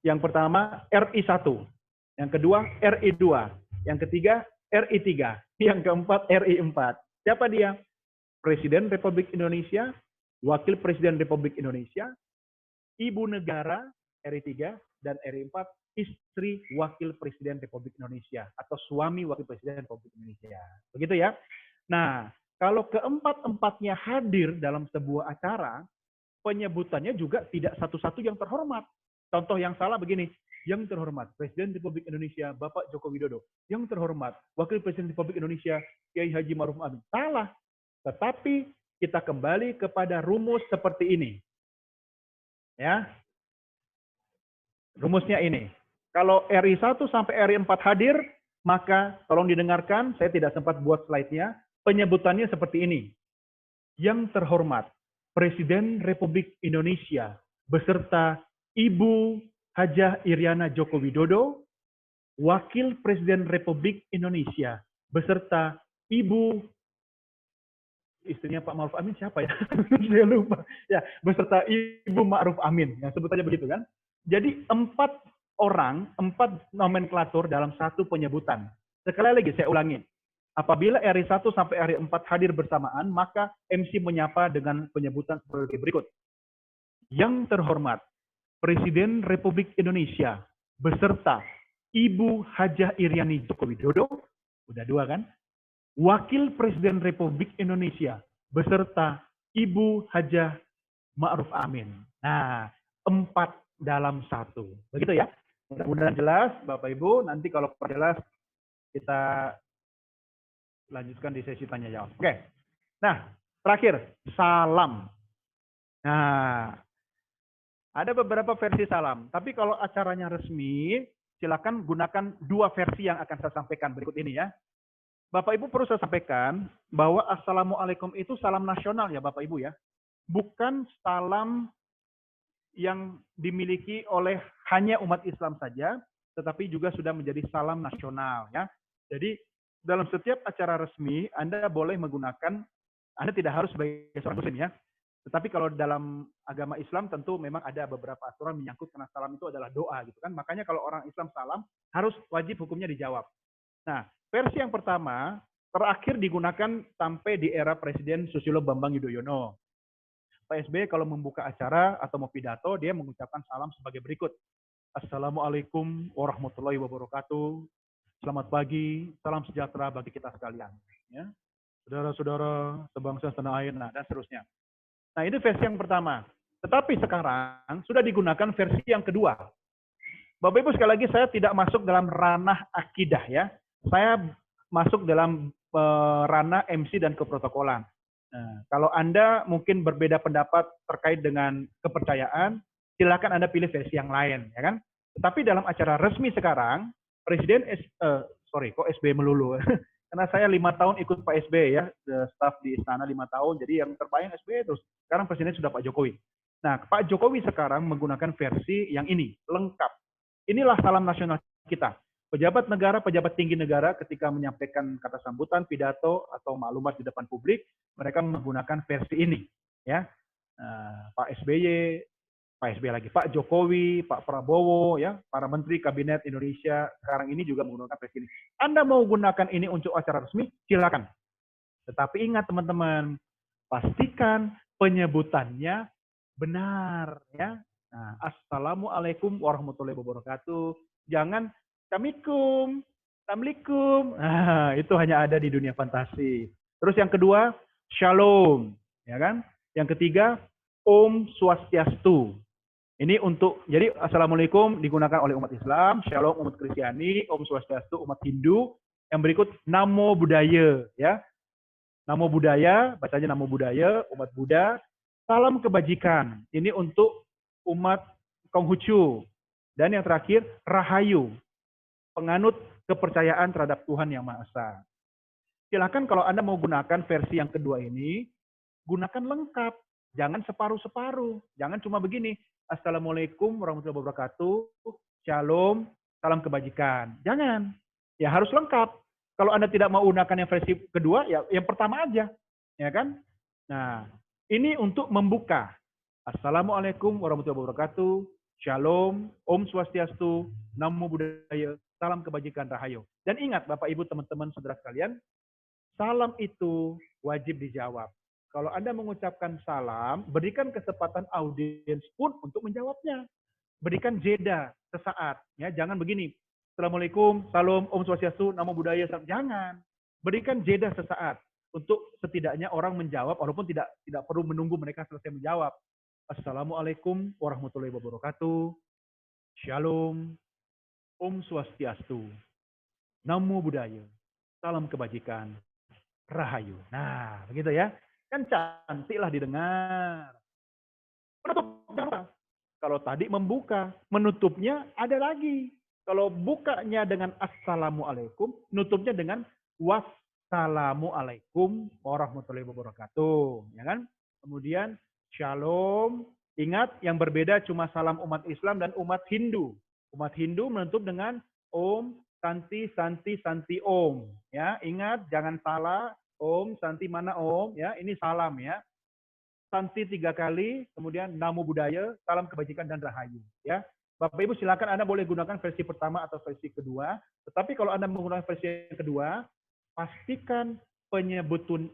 A: Yang pertama RI 1, yang kedua RI 2, yang ketiga RI 3, yang keempat RI 4. Siapa dia? Presiden Republik Indonesia, Wakil Presiden Republik Indonesia, ibu negara RI 3 dan RI 4 istri wakil presiden Republik Indonesia atau suami wakil presiden Republik Indonesia. Begitu ya. Nah, kalau keempat-empatnya hadir dalam sebuah acara, penyebutannya juga tidak satu-satu yang terhormat. Contoh yang salah begini, yang terhormat Presiden Republik Indonesia Bapak Joko Widodo, yang terhormat Wakil Presiden Republik Indonesia Kiai Haji Ma'ruf Amin. Salah. Tetapi kita kembali kepada rumus seperti ini. Ya. Rumusnya ini. Kalau RI 1 sampai RI 4 hadir, maka tolong didengarkan, saya tidak sempat buat slide-nya, penyebutannya seperti ini. Yang terhormat Presiden Republik Indonesia beserta Ibu Hajah Iriana Joko Widodo, Wakil Presiden Republik Indonesia beserta Ibu istrinya Pak Ma'ruf Amin siapa ya? Saya lupa. Ya, beserta Ibu Ma'ruf Amin. Ya, sebut saja begitu kan. Jadi 4 orang, 4 nomenklatur dalam satu penyebutan. Sekali lagi saya ulangi. Apabila RI 1 sampai RI 4 hadir bersamaan, maka MC menyapa dengan penyebutan seperti berikut. Yang terhormat Presiden Republik Indonesia beserta Ibu Hajah Iriana Joko Widodo, udah 2 kan? Wakil Presiden Republik Indonesia beserta Ibu Hajah Ma'ruf Amin. Nah, 4 dalam 1. Begitu ya. Mudah-mudahan jelas, Bapak Ibu. Nanti kalau jelas, kita lanjutkan di sesi tanya jawab. Oke. Nah, terakhir, salam. Nah, ada beberapa versi salam. Tapi kalau acaranya resmi, silakan gunakan 2 versi yang akan saya sampaikan berikut ini ya. Bapak Ibu perlu saya sampaikan bahwa Assalamualaikum itu salam nasional ya Bapak Ibu ya. Bukan salam yang dimiliki oleh hanya umat Islam saja, tetapi juga sudah menjadi salam nasional ya. Jadi dalam setiap acara resmi Anda boleh menggunakan, Anda tidak harus sebagai seorang muslim ya. Tetapi kalau dalam agama Islam tentu memang ada beberapa aturan menyangkut karena salam itu adalah doa gitu kan. Makanya kalau orang Islam salam harus wajib hukumnya dijawab. Nah, versi yang pertama terakhir digunakan sampai di era Presiden Susilo Bambang Yudhoyono. Pak SBY kalau membuka acara atau mau pidato, dia mengucapkan salam sebagai berikut. Assalamualaikum warahmatullahi wabarakatuh. Selamat pagi, salam sejahtera bagi kita sekalian. Ya. Saudara-saudara, sebangsa setanah air, nah, dan seterusnya. Nah, itu versi yang pertama. Tetapi sekarang sudah digunakan versi yang kedua. Bapak Ibu sekali lagi saya tidak masuk dalam ranah akidah ya. Saya masuk dalam ranah MC dan keprotokolan. Nah, kalau Anda mungkin berbeda pendapat terkait dengan kepercayaan, silakan Anda pilih versi yang lain, ya kan? Tetapi dalam acara resmi sekarang, Presiden kok SBY melulu? Karena saya 5 tahun ikut Pak SBY ya, staf di istana 5 tahun, jadi yang terbayang SBY terus. Sekarang Presiden sudah Pak Jokowi. Nah, Pak Jokowi sekarang menggunakan versi yang ini, lengkap. Inilah salam nasional kita. Pejabat negara, pejabat tinggi negara ketika menyampaikan kata sambutan, pidato, atau maklumat di depan publik, mereka menggunakan versi ini. Ya, Pak SBY, Pak Jokowi, Pak Prabowo, ya, para menteri kabinet Indonesia sekarang ini juga menggunakan versi ini. Anda mau gunakan ini untuk acara resmi, silakan. Tetapi ingat teman-teman, pastikan penyebutannya benar, ya. Nah, Assalamualaikum warahmatullahi wabarakatuh. Jangan Assalamualaikum. Nah, itu hanya ada di dunia fantasi. Terus yang kedua, Shalom, ya kan? Yang ketiga, Om Swastiastu. Ini untuk, jadi Assalamualaikum digunakan oleh umat Islam, Shalom umat Kristiani, Om Swastiastu umat Hindu. Yang berikut Namo Buddhaya, ya. Namo Buddhaya, bacanya Namo Buddhaya, umat Buddha. Salam kebajikan. Ini untuk umat Konghucu. Dan yang terakhir, Rahayu, penganut kepercayaan terhadap Tuhan Yang Maha Esa. Silakan kalau Anda mau gunakan versi yang kedua ini, gunakan lengkap. Jangan separuh-separuh. Jangan cuma begini, Assalamualaikum warahmatullahi wabarakatuh, Shalom, salam kebajikan. Jangan. Ya harus lengkap. Kalau Anda tidak mau gunakan yang versi kedua, ya yang pertama aja. Ya kan? Nah, ini untuk membuka. Assalamualaikum warahmatullahi wabarakatuh, Shalom, Om Swastiastu, Namo Buddhaya, salam kebajikan, Rahayu. Dan ingat Bapak Ibu teman-teman saudara sekalian, salam itu wajib dijawab. Kalau Anda mengucapkan salam, berikan kesempatan audiens pun untuk menjawabnya. Berikan jeda sesaat. Ya, jangan begini. Assalamualaikum, salam, Om Swastiastu, Namo Buddhaya. Jangan. Berikan jeda sesaat untuk setidaknya orang menjawab, walaupun tidak perlu menunggu mereka selesai menjawab. Assalamualaikum warahmatullahi wabarakatuh. Shalom, Om Swastiastu, Namo Buddhaya. Salam kebajikan. Rahayu. Nah, begitu ya. Kan cantiklah didengar. Menutup, jangan lupa. Kalau tadi membuka, menutupnya ada lagi. Kalau bukanya dengan Assalamualaikum, nutupnya dengan Wassalamualaikum warahmatullahi wabarakatuh. Ya kan? Kemudian Shalom. Ingat, yang berbeda cuma salam umat Islam dan umat Hindu. Umat Hindu menutup dengan Om, Santi, Santi, Santi, Om. Ya, ingat, jangan salah. Om, Santi mana Om? Ya, ini salam ya. Santi 3 kali, kemudian Namo Buddhaya, salam kebajikan dan rahayu. Ya, Bapak Ibu silakan Anda boleh gunakan versi pertama atau versi kedua. Tetapi kalau Anda menggunakan versi yang kedua, pastikan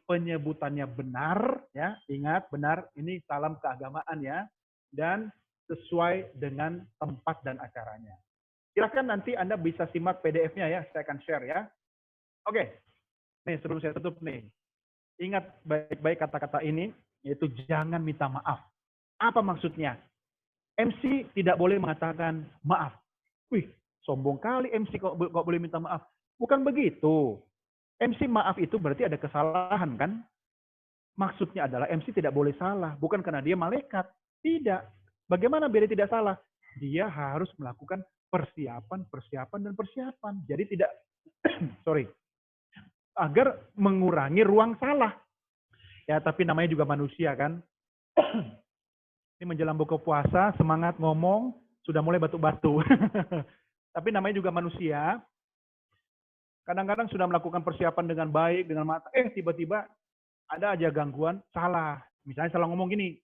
A: penyebutannya benar. Ya, ingat benar ini salam keagamaan ya, dan sesuai dengan tempat dan acaranya. Silakan nanti Anda bisa simak PDF-nya ya, saya akan share ya. Oke. Nih, sebelum saya tutup nih, ingat baik-baik kata-kata ini, yaitu jangan minta maaf. Apa maksudnya? MC tidak boleh mengatakan maaf. Wih, sombong kali MC kok boleh minta maaf. Bukan begitu. MC maaf itu berarti ada kesalahan kan? Maksudnya adalah MC tidak boleh salah. Bukan karena dia malaikat. Tidak. Bagaimana biar dia tidak salah? Dia harus melakukan persiapan. Jadi tidak, sorry, agar mengurangi ruang salah. Ya, tapi namanya juga manusia kan. Ini menjelang buka puasa, semangat ngomong, sudah mulai batu-batu. Tapi namanya juga manusia. Kadang-kadang sudah melakukan persiapan dengan baik, dengan mata. Tiba-tiba ada aja gangguan, salah. Misalnya salah ngomong gini.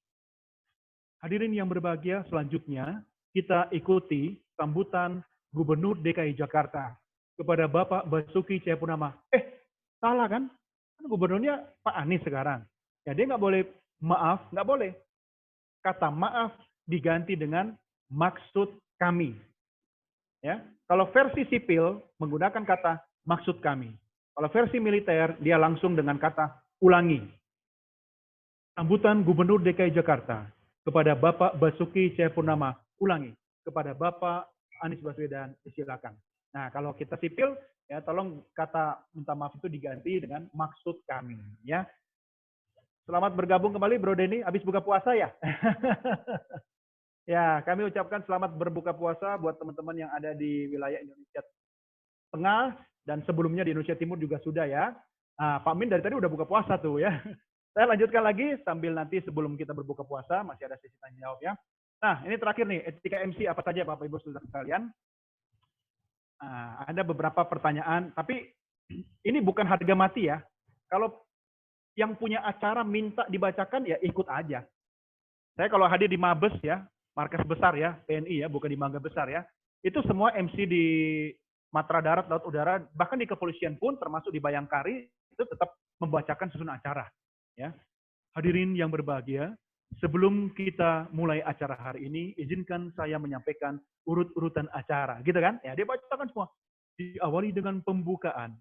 A: Hadirin yang berbahagia, selanjutnya kita ikuti sambutan Gubernur DKI Jakarta kepada Bapak Basuki Cahayapurnama. Salah kan? Gubernurnya Pak Anies sekarang. Ya dia nggak boleh maaf, nggak boleh. Kata maaf diganti dengan maksud kami. Ya, kalau versi sipil menggunakan kata maksud kami. Kalau versi militer dia langsung dengan kata ulangi. Sambutan Gubernur DKI Jakarta kepada Bapak Basuki Cahayapurnama, ulangi. Kepada Bapak Anies Baswedan, silakan. Nah, kalau kita sipil, ya tolong kata minta maaf itu diganti dengan maksud kami. Ya, selamat bergabung kembali, Bro Denny. Habis buka puasa ya? Ya, kami ucapkan selamat berbuka puasa buat teman-teman yang ada di wilayah Indonesia Tengah dan sebelumnya di Indonesia Timur juga sudah ya. Nah, Pak Min dari tadi udah buka puasa tuh ya. Saya lanjutkan lagi sambil nanti sebelum kita berbuka puasa masih ada sesi tanya jawab ya. Nah, ini terakhir nih, etika MC apa saja Bapak Ibu Saudara sekalian. Nah, ada beberapa pertanyaan, tapi ini bukan harga mati ya. Kalau yang punya acara minta dibacakan ya ikut aja. Saya kalau hadir di Mabes ya, markas besar ya, TNI ya, bukan di Mangga Besar ya. Itu semua MC di Matra Darat, Laut, Udara, bahkan di kepolisian pun termasuk di Bayangkari itu tetap membacakan susunan acara. Ya, hadirin yang berbahagia, sebelum kita mulai acara hari ini, izinkan saya menyampaikan urut-urutan acara, gitu kan? Ya, dia bacakan semua. Diawali dengan pembukaan,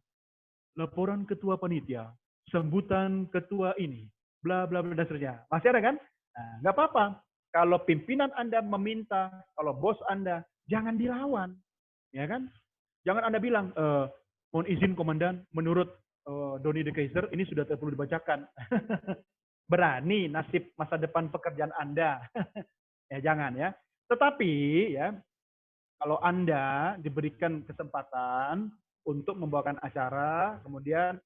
A: laporan ketua panitia, sambutan ketua ini, bla bla bla dan seterusnya. Masih ada kan? Nah, nggak apa-apa. Kalau pimpinan Anda meminta, kalau bos Anda, jangan dilawan, ya kan? Jangan Anda bilang, mohon izin komandan, menurut Doni de Kaiser ini sudah perlu dibacakan. Berani nasib masa depan pekerjaan Anda. Ya jangan ya. Tetapi ya, kalau Anda diberikan kesempatan untuk membawakan acara, kemudian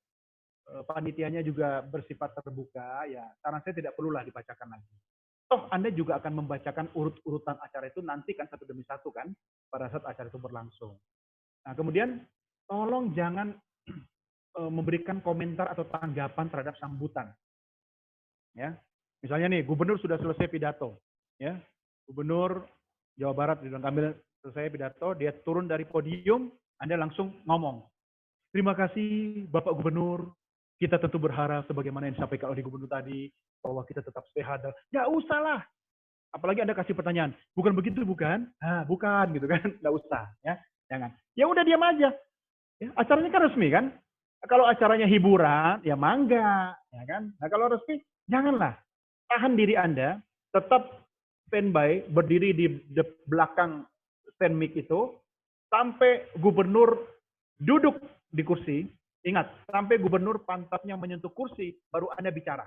A: panitianya juga bersifat terbuka, ya saran saya tidak perlulah dibacakan lagi. Toh Anda juga akan membacakan urut-urutan acara itu nanti kan satu demi satu kan pada saat acara itu berlangsung. Nah kemudian tolong jangan memberikan komentar atau tanggapan terhadap sambutan. Ya, misalnya nih gubernur sudah selesai pidato, ya gubernur Jawa Barat Ridwan Kamil selesai pidato, dia turun dari podium, Anda langsung ngomong, terima kasih Bapak Gubernur Kita tentu berharap sebagaimana yang disampaikan oleh gubernur tadi, bahwa kita tetap sehat. Ya usah lah. Apalagi Anda kasih pertanyaan, bukan begitu bukan? Nah, bukan gitu kan. Nggak usah ya. Jangan. Ya udah diam aja. Ya, acaranya kan resmi kan? Kalau acaranya hiburan, ya mangga, ya kan? Nah, kalau resmi, janganlah. Tahan diri Anda, tetap standby, berdiri di belakang stand mic itu, sampai gubernur duduk di kursi. Ingat, sampai gubernur pantatnya menyentuh kursi, baru Anda bicara.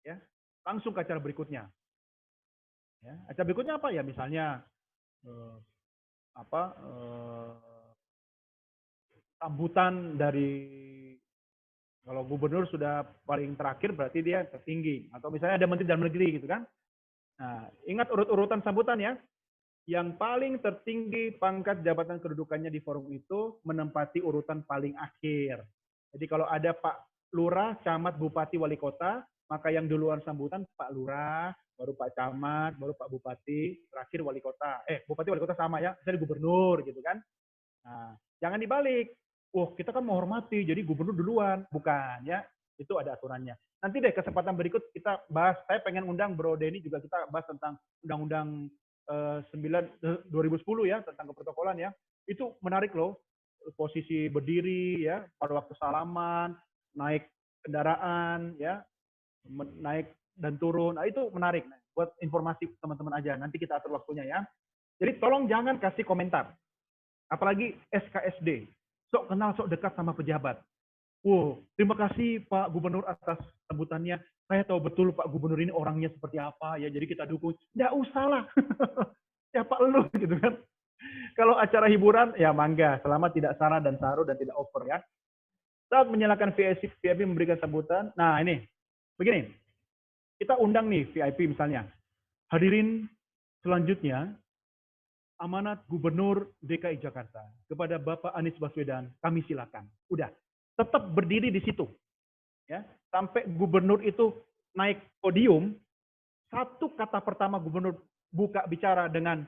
A: Ya, langsung ke acara berikutnya. Ya, acara berikutnya apa ya? Misalnya eh, apa? Sambutan dari kalau gubernur sudah paling terakhir berarti dia tertinggi. Atau misalnya ada menteri dalam negeri gitu kan. Nah, ingat urut-urutan sambutan ya. Yang paling tertinggi pangkat jabatan kedudukannya di forum itu menempati urutan paling akhir. Jadi kalau ada Pak Lurah, Camat, Bupati, Wali Kota, maka yang duluan sambutan Pak Lurah, baru Pak Camat, baru Pak Bupati, terakhir Wali Kota. Bupati, Wali Kota sama ya, misalnya gubernur gitu kan. Nah, jangan dibalik. Oh, kita kan menghormati, jadi gubernur duluan. Bukan, ya. Itu ada aturannya. Nanti deh kesempatan berikut kita bahas. Saya pengen undang Bro Denny juga kita bahas tentang Undang-Undang 2010 ya, tentang keprotokolan ya. Itu menarik loh. Posisi berdiri ya, pada waktu salaman, naik kendaraan ya, naik dan turun. Nah, itu menarik. Buat informasi teman-teman aja. Nanti kita atur waktunya ya. Jadi tolong jangan kasih komentar. Apalagi SKSD, sok kenal, sok dekat sama pejabat. Wow, terima kasih Pak Gubernur atas sambutannya. Saya tahu betul Pak Gubernur ini orangnya seperti apa ya, jadi kita dukung. Nggak usah lah. Siapa lu gitu kan. Kalau acara hiburan, ya mangga, selama tidak sara dan saru dan tidak over ya. Saat menyalakan VIP memberikan sambutan, nah ini, begini, kita undang nih VIP misalnya. Hadirin selanjutnya, amanat Gubernur DKI Jakarta kepada Bapak Anies Baswedan, kami silakan. Udah, tetap berdiri di situ. Ya, sampai gubernur itu naik podium, satu kata pertama gubernur buka bicara dengan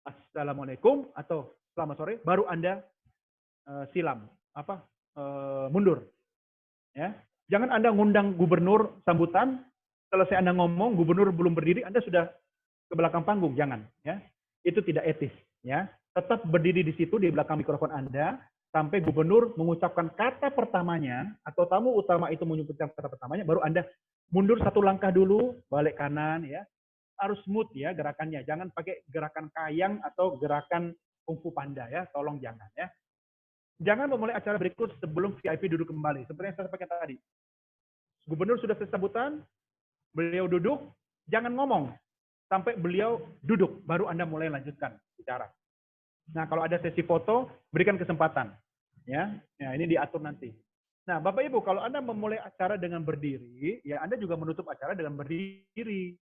A: Assalamualaikum atau selamat sore, baru Anda silam, mundur. Ya, jangan Anda ngundang gubernur sambutan, selesai Anda ngomong, gubernur belum berdiri, Anda sudah ke belakang panggung, jangan. Ya, itu tidak etis. Ya, tetap berdiri di situ di belakang mikrofon Anda sampai gubernur mengucapkan kata pertamanya atau tamu utama itu mengucapkan kata pertamanya, baru Anda mundur satu langkah dulu, balik kanan ya. Harus smooth ya gerakannya, jangan pakai gerakan kayang atau gerakan kungfu panda ya, tolong jangan ya. Jangan memulai acara berikut sebelum VIP duduk kembali. Seperti yang saya sampaikan tadi. Gubernur sudah selesai sambutan, beliau duduk, jangan ngomong sampai beliau duduk, baru Anda mulai lanjutkan bicara. Nah, kalau ada sesi foto, berikan kesempatan. Ya, ini diatur nanti. Nah, Bapak Ibu, kalau Anda memulai acara dengan berdiri, ya Anda juga menutup acara dengan berdiri.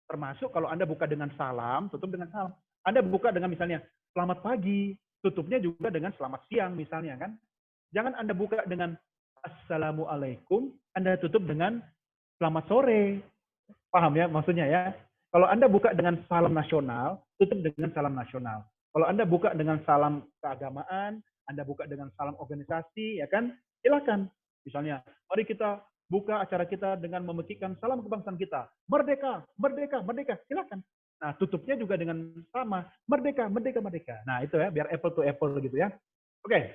A: Termasuk kalau Anda buka dengan salam, tutup dengan salam. Anda buka dengan misalnya, selamat pagi, tutupnya juga dengan selamat siang misalnya kan. Jangan Anda buka dengan Assalamualaikum, Anda tutup dengan selamat sore. Paham ya maksudnya ya? Kalau Anda buka dengan salam nasional, tutup dengan salam nasional. Kalau Anda buka dengan salam keagamaan, Anda buka dengan salam organisasi, ya kan? Silakan. Misalnya, mari kita buka acara kita dengan memekikkan salam kebangsaan kita. Merdeka, merdeka, merdeka. Silakan. Nah, tutupnya juga dengan sama. Merdeka, merdeka, merdeka. Nah, itu ya, biar apple to apple gitu ya. Oke.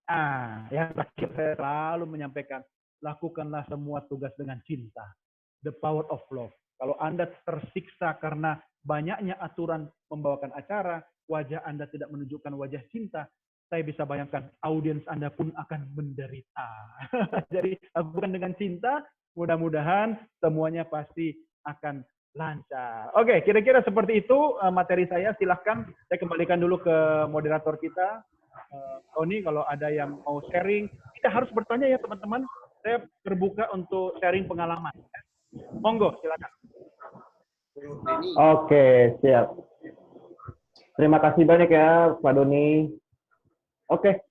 A: Nah, yang terakhir saya selalu menyampaikan, lakukanlah semua tugas dengan cinta. The power of love. Kalau Anda tersiksa karena banyaknya aturan membawakan acara, wajah Anda tidak menunjukkan wajah cinta, saya bisa bayangkan audiens Anda pun akan menderita. Jadi lakukan dengan cinta, mudah-mudahan semuanya pasti akan lancar. Oke, kira-kira seperti itu materi saya. Silahkan saya kembalikan dulu ke moderator kita, Tony, kalau ada yang mau sharing. Kita harus bertanya ya teman-teman. Saya terbuka untuk sharing pengalaman. Monggo, silakan.
B: Oke, siap. Terima kasih banyak ya, Pak Doni. Oke,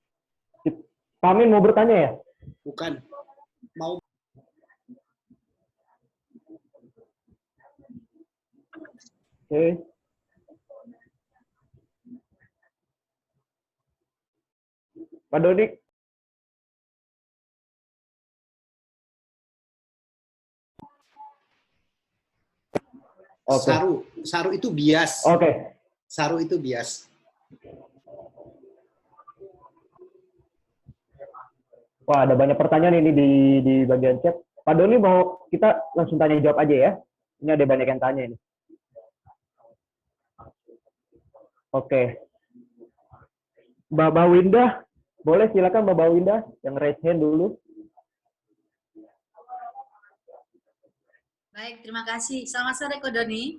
B: Pak Amin mau bertanya ya?
C: Bukan. Mau.
B: Oke. Pak Doni, Oke.
C: Saru itu bias.
B: Oke.
C: Saru itu bias.
B: Wah, ada banyak pertanyaan ini di bagian chat. Pak Doni mau kita langsung tanya jawab aja ya. Ini ada banyak yang tanya ini. Oke. Mbak Winda, boleh silakan Mbak Winda yang raise hand dulu.
D: Baik, terima kasih. Selamat sore, Ko Doni.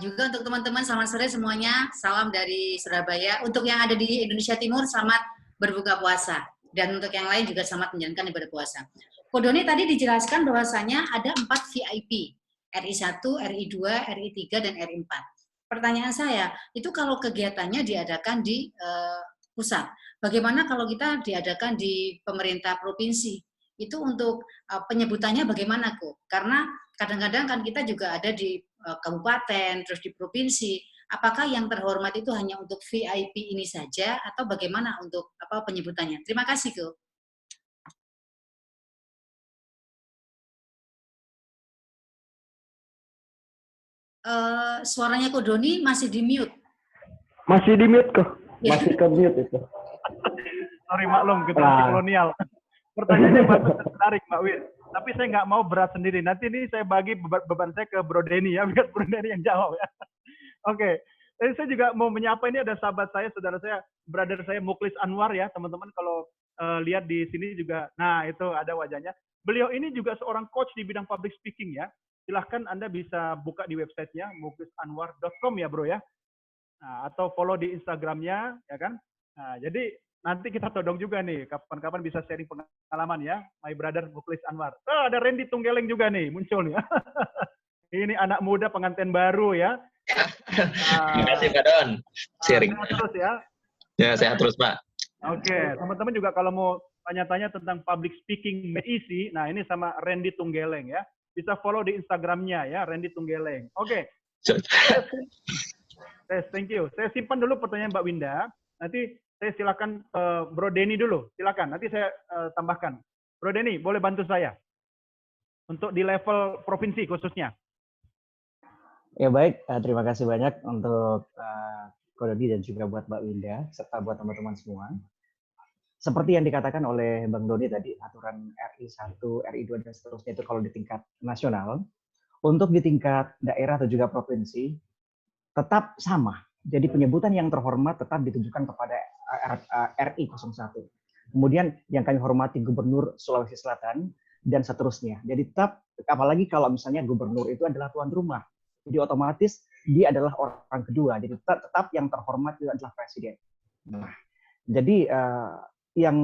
D: Juga untuk teman-teman, selamat sore semuanya. Salam dari Surabaya. Untuk yang ada di Indonesia Timur, selamat berbuka puasa. Dan untuk yang lain juga selamat menjalankan ibadah puasa. Ko Doni tadi dijelaskan bahwasanya ada 4 VIP. RI1, RI2, RI3, dan RI4. Pertanyaan saya, itu kalau kegiatannya diadakan di pusat, bagaimana kalau kita diadakan di pemerintah provinsi? Itu untuk penyebutannya bagaimana, Ko? Karena kadang-kadang kan kita juga ada di kabupaten, terus di provinsi. Apakah yang terhormat itu hanya untuk VIP ini saja, atau bagaimana untuk penyebutannya? Terima kasih, Ko. Suaranya Ko Doni masih di mute.
B: Masih di mute kok. Masih ke mute itu.
A: Sorry maklum, kita masih kolonial. Pertanyaannya bagus dan menarik, Mbak Win. Tapi saya nggak mau berat sendiri. Nanti ini saya bagi beban saya ke Bro Denny ya, biar Bro Denny yang jawab ya. Oke. Dan saya juga mau menyapa, ini ada sahabat saya, saudara saya, brother saya Muklis Anwar ya, teman-teman kalau lihat di sini juga. Nah, itu ada wajahnya. Beliau ini juga seorang coach di bidang public speaking ya. Silahkan Anda bisa buka di websitenya, muklisanwar.com ya bro ya. Nah, atau follow di Instagramnya, ya kan. Nah, jadi nanti kita todong juga nih, kapan-kapan bisa sharing pengalaman ya, my brother Muklis Anwar. Oh, ada Randy Tunggeleng juga nih, muncul nih. Ini anak muda pengantin baru ya.
E: Terima kasih Pak Don, sharing.
A: Sehat terus ya.
E: Ya, sehat terus Pak.
A: Oke, teman-teman juga kalau mau tanya-tanya tentang public speaking made easy, nah ini sama Randy Tunggeleng ya. Bisa follow di Instagramnya ya, Randy Tunggeleng. Oke. Thank you. Saya simpan dulu pertanyaan Mbak Winda. Nanti saya silakan Bro Denny dulu. Silakan. Nanti saya tambahkan. Bro Denny, boleh bantu saya untuk di level provinsi khususnya.
F: Ya baik, terima kasih banyak untuk Ko Doni dan juga buat Mbak Winda serta buat teman-teman semua. Seperti yang dikatakan oleh Bang Doni tadi, aturan RI1, RI2 dan seterusnya itu kalau di tingkat nasional, untuk di tingkat daerah atau juga provinsi tetap sama. Jadi penyebutan yang terhormat tetap ditujukan kepada RI01. Kemudian yang kami hormati Gubernur Sulawesi Selatan dan seterusnya. Jadi tetap, apalagi kalau misalnya gubernur itu adalah tuan rumah. Jadi otomatis dia adalah orang kedua. Jadi tetap yang terhormat itu adalah presiden. Nah, jadi yang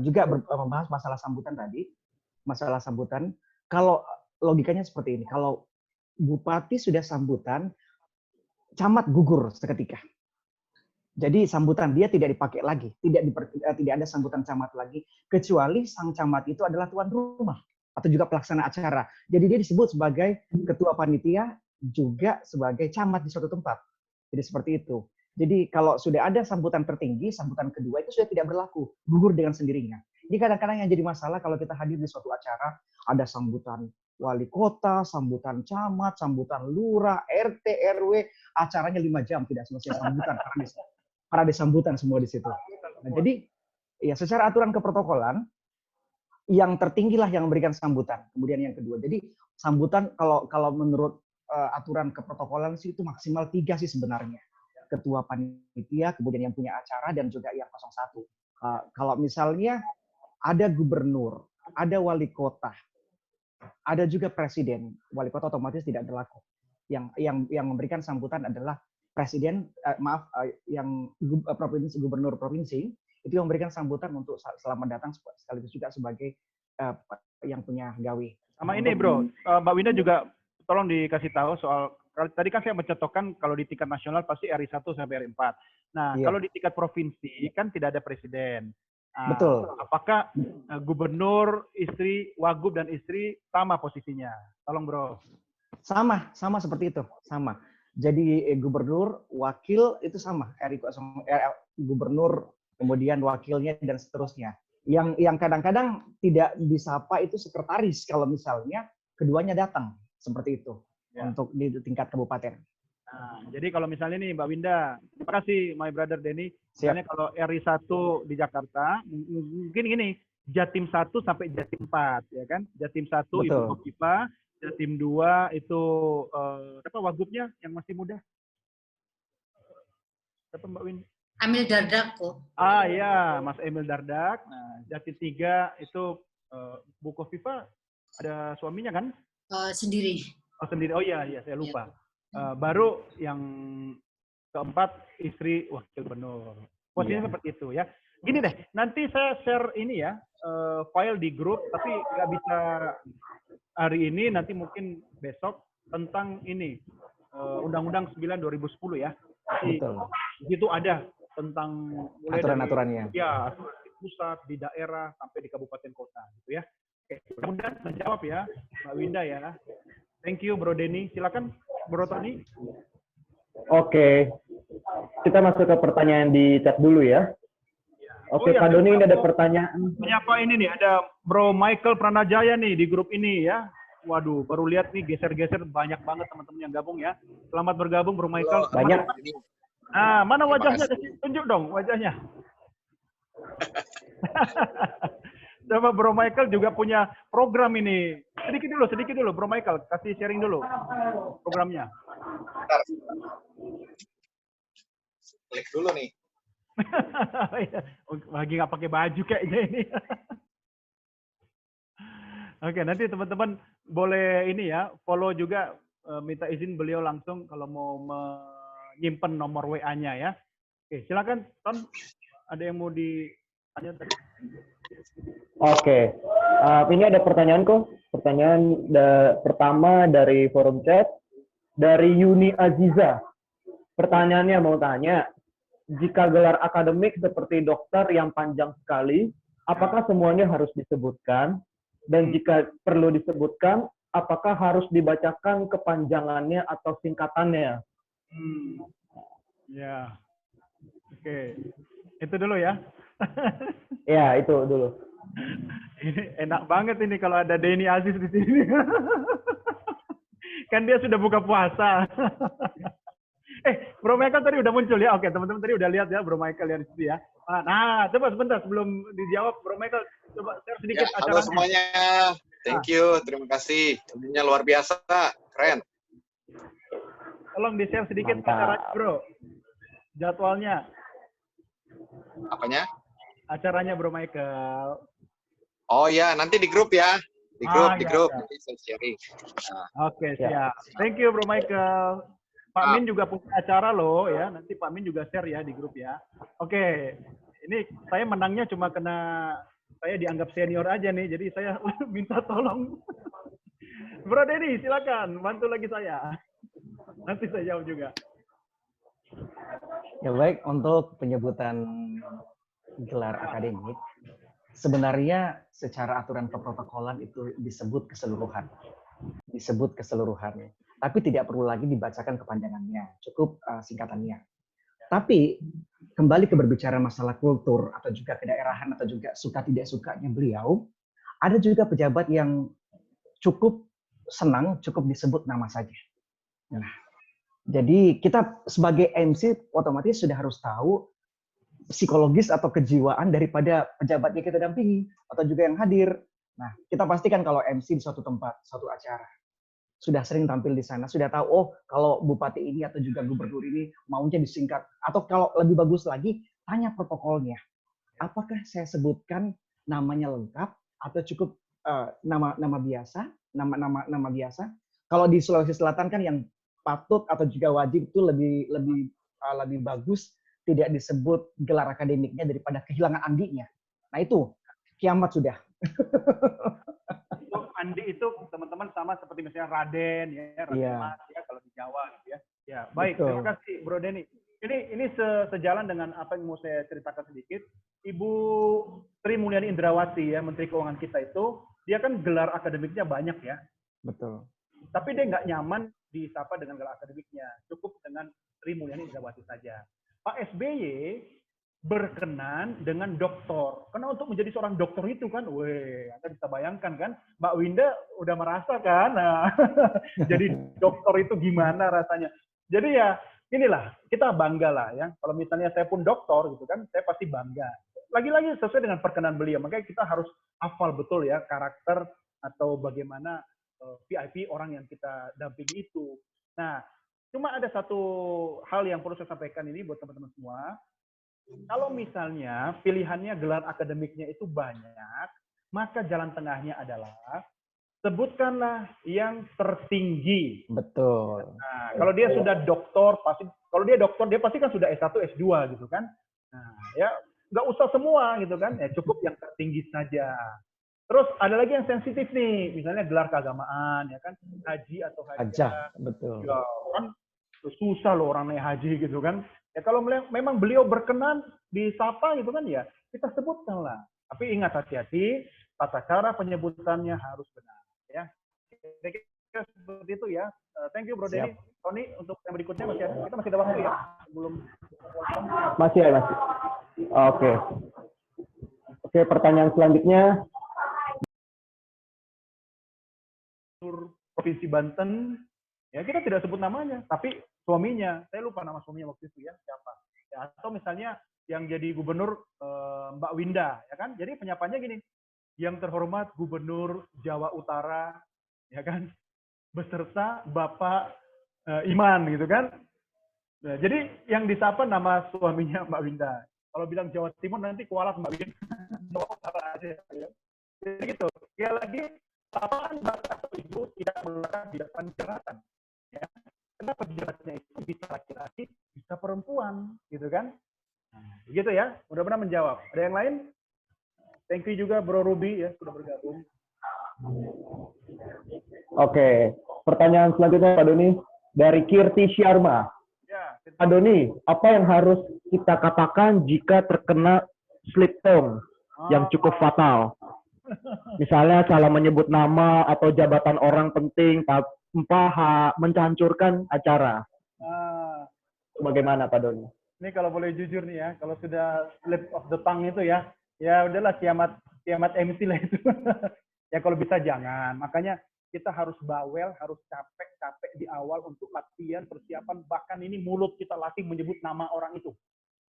F: juga membahas masalah sambutan tadi, masalah sambutan, kalau logikanya seperti ini, kalau bupati sudah sambutan, camat gugur seketika. Jadi sambutan dia tidak dipakai lagi, tidak ada sambutan camat lagi, kecuali sang camat itu adalah tuan rumah atau juga pelaksana acara. Jadi dia disebut sebagai ketua panitia, juga sebagai camat di suatu tempat. Jadi seperti itu. Jadi kalau sudah ada sambutan tertinggi, sambutan kedua itu sudah tidak berlaku, gugur dengan sendirinya. Ini kadang-kadang yang jadi masalah kalau kita hadir di suatu acara, ada sambutan wali kota, sambutan camat, sambutan lurah, RT, RW, acaranya 5 jam tidak selesai sambutan karena ada sambutan semua di situ. Nah, jadi ya secara aturan keprotokolan yang tertinggilah yang memberikan sambutan. Kemudian yang kedua, jadi sambutan kalau menurut aturan keprotokolan sih itu maksimal 3 sih sebenarnya. Ketua panitia, kemudian yang punya acara, dan juga yang 01. Kalau misalnya ada gubernur, ada wali kota, ada juga presiden, wali kota otomatis tidak berlaku. Yang memberikan sambutan adalah presiden, yang provinsi, gubernur provinsi, itu yang memberikan sambutan untuk selamat datang sekaligus juga sebagai yang punya gawe.
A: Sama ini bro, Mbak Winda juga tolong dikasih tahu soal, tadi kan saya mencontohkan kalau di tingkat nasional pasti RI1 sampai RI4. Nah, kalau di tingkat provinsi kan tidak ada presiden.
F: Betul.
A: Apakah gubernur, istri, wagub dan istri sama posisinya? Tolong bro.
F: Sama seperti itu, sama. Jadi gubernur, wakil itu sama, gubernur, kemudian wakilnya dan seterusnya. Yang kadang-kadang tidak disapa itu sekretaris kalau misalnya keduanya datang seperti itu
A: Ya.
F: untuk di tingkat kabupaten.
A: Nah, jadi kalau misalnya nih Mbak Winda, terima kasih my brother Denny.
F: Siap.
A: Misalnya kalau RI 1 di Jakarta, mungkin gini, Jatim 1 sampai Jatim 4, ya kan? Jatim 1 Ibu
F: Betul.
A: Kofifa, Jatim 2 itu apa wagubnya yang masih muda? Siapa Mbak Winda?
D: Amil Dardak kok.
A: Ah ya, Mas Emil Dardak. Nah, Jatim 3 itu Bu Kofifa ada suaminya kan?
D: Sendiri.
A: Oh sendiri. Oh iya, saya lupa. Baru yang keempat istri wakil gubernur. Posisinya seperti itu ya. Gini deh, nanti saya share ini ya file di grup, tapi nggak bisa hari ini, nanti mungkin besok tentang ini Undang-Undang 9 2010 ya. Jadi,
F: Betul.
A: di situ ada tentang mulai
F: Aturan-aturannya.
A: dari ya di pusat, di daerah sampai di kabupaten kota gitu ya. Oke, mudah-mudahan menjawab ya Mbak Winda ya. Thank you Bro Denny. Silakan Bro Tony.
B: Oke, kita masuk ke pertanyaan di chat dulu ya. Oke,
A: Oh iya,
B: Pak Doni ini ada pertanyaan.
A: Siapa ini nih? Ada Bro Michael Pranajaya nih di grup ini ya. Waduh, baru lihat nih geser-geser banyak banget teman-teman yang gabung ya. Selamat bergabung Bro Michael.
B: Banyak.
A: Nah, mana wajahnya? Tunjuk dong wajahnya. Coba Bro Michael juga punya program ini. Sedikit dulu Bro Michael, kasih sharing dulu programnya.
G: Klik dulu nih.
A: Lagi nggak pakai baju kayaknya ini. Oke, nanti teman-teman boleh ini ya, follow juga, minta izin beliau langsung kalau mau menyimpan nomor WA-nya ya. Oke, silakan Ton. Ada yang mau ditanya tadi?
B: Oke, ini ada pertanyaan kok. Pertanyaan pertama dari forum chat dari Yuni Aziza. Pertanyaannya mau tanya, jika gelar akademik seperti dokter yang panjang sekali, apakah semuanya harus disebutkan? Dan jika perlu disebutkan, apakah harus dibacakan kepanjangannya atau singkatannya?
A: Ya, oke, itu dulu ya.
B: Ya, itu dulu.
A: Ini enak banget ini kalau ada Denny Aziz di sini. Kan dia sudah buka puasa. Bro Michael tadi udah muncul ya. Oke, teman-teman tadi udah lihat ya Bro Michael yang di situ ya. Nah, coba sebentar sebelum dijawab Bro Michael, coba share sedikit
G: Ya, halo
A: acaranya.
G: semuanya. Thank you, terima kasih. Ilmunya luar biasa, keren.
A: Tolong di-share sedikit
B: Mantap.
A: acaranya, Bro. Jadwalnya,
G: Apanya?
A: acaranya Bro Michael.
G: Oh ya, nanti di grup ya. Di grup, di
A: iya,
G: grup.
A: iya.
G: Nanti saya sharing.
A: Oke,
B: Ya.
A: siap. Thank you Bro Michael. Pak Min juga punya acara loh ya. Nanti Pak Min juga share ya di grup ya. Oke. Ini saya menangnya cuma kena saya dianggap senior aja nih. Jadi saya minta tolong. Bro Denny, silakan bantu lagi saya. Nanti saya jawab juga.
F: Ya baik, untuk penyebutan gelar akademik, sebenarnya secara aturan keprotokolan itu disebut keseluruhan. Tapi tidak perlu lagi dibacakan kepanjangannya, cukup singkatannya. Tapi kembali ke berbicara masalah kultur atau juga kedaerahan atau juga suka tidak sukanya beliau, ada juga pejabat yang cukup senang cukup disebut nama saja. Nah, jadi kita sebagai MC otomatis sudah harus tahu psikologis atau kejiwaan daripada pejabat yang kita dampingi atau juga yang hadir. Nah, kita pastikan kalau MC di suatu tempat, suatu acara, sudah sering tampil di sana, sudah tahu, oh kalau bupati ini atau juga gubernur ini maunya disingkat. Atau kalau lebih bagus lagi, tanya protokolnya. Apakah saya sebutkan namanya lengkap atau cukup nama biasa, nama biasa? Kalau di Sulawesi Selatan kan yang patut atau juga wajib itu lebih bagus tidak disebut gelar akademiknya daripada kehilangan andinya. Nah itu kiamat sudah.
A: Andi itu teman-teman sama seperti misalnya Raden ya, Raden
F: Iya.
A: Mas ya kalau di Jawa gitu ya. Ya, baik.
F: Betul.
A: Terima kasih Bro Denny. Ini sejalan dengan apa yang mau saya ceritakan sedikit. Ibu Sri Mulyani Indrawati ya, Menteri Keuangan kita itu, dia kan gelar akademiknya banyak ya.
F: Betul.
A: Tapi dia nggak nyaman disapa dengan gelar akademiknya. Cukup dengan Sri Mulyani Indrawati saja. Pak SBY berkenan dengan dokter. Karena untuk menjadi seorang dokter itu kan, weh, Anda bisa bayangkan kan, Mbak Winda udah merasa kan, nah, jadi dokter itu gimana rasanya. Jadi ya, inilah, kita bangga lah ya. Kalau misalnya saya pun dokter gitu kan, saya pasti bangga. Lagi-lagi sesuai dengan perkenan beliau, makanya kita harus hafal betul ya karakter atau bagaimana VIP orang yang kita dampingi itu. Nah, cuma ada satu hal yang perlu saya sampaikan ini buat teman-teman semua. Kalau misalnya pilihannya gelar akademiknya itu banyak, maka jalan tengahnya adalah sebutkanlah yang tertinggi.
F: Betul.
A: Nah, kalau dia sudah doktor, pasti kalau dia doktor dia pasti kan sudah S1, S2 gitu kan. Nah, ya nggak usah semua gitu kan, ya cukup yang tertinggi saja. Terus ada lagi yang sensitif nih, misalnya gelar keagamaan, ya kan, haji atau hajah.
F: Betul.
A: Ya kan susah loh orang naik haji gitu kan. Ya kalau memang beliau berkenan disapa gitu kan ya, kita sebutkan lah. Tapi ingat hati-hati, tata cara penyebutannya harus benar. Ya, kira-kira seperti itu ya. Thank you Bro Denny. Tony, untuk yang berikutnya masih ada, kita masih ada waktu ya, belum.
B: Masih ya, masih. Oke. Oke, pertanyaan selanjutnya.
A: Provinsi Banten, ya kita tidak sebut namanya, tapi suaminya, saya lupa nama suaminya waktu itu ya, siapa. Ya, atau misalnya yang jadi gubernur Mbak Winda, ya kan? Jadi penyapaannya gini, yang terhormat Gubernur Jawa Utara, ya kan? Beserta Bapak Iman, gitu kan? Nah, jadi yang disapa nama suaminya Mbak Winda. Kalau bilang Jawa Timur nanti kualat Mbak Winda, Jawa Utara aja. Ya. Jadi gitu. Ya lagi, sapaan bapak atau ibu tidak melekat di depan jabatan. Ya. Kenapa jabatannya itu bisa laki-laki, bisa perempuan, gitu kan? Nah, begitu ya. Mudah-mudahan menjawab. Ada yang lain? Thank you juga Bro Ruby ya sudah bergabung.
B: Oke, pertanyaan selanjutnya Pak Doni dari Kirti Sharma.
A: Ya,
B: Pak Doni, apa yang harus kita katakan jika terkena slip tongue yang cukup fatal? Misalnya salah menyebut nama atau jabatan orang penting tanpa mencancurkan acara. Bagaimana Pak Doni?
A: Ini kalau boleh jujur nih ya, kalau sudah slip of the tongue itu ya, ya udahlah kiamat MC lah itu. Ya kalau bisa jangan. Makanya kita harus bawel, harus capek di awal untuk latihan, persiapan. Bahkan ini mulut kita latih menyebut nama orang itu.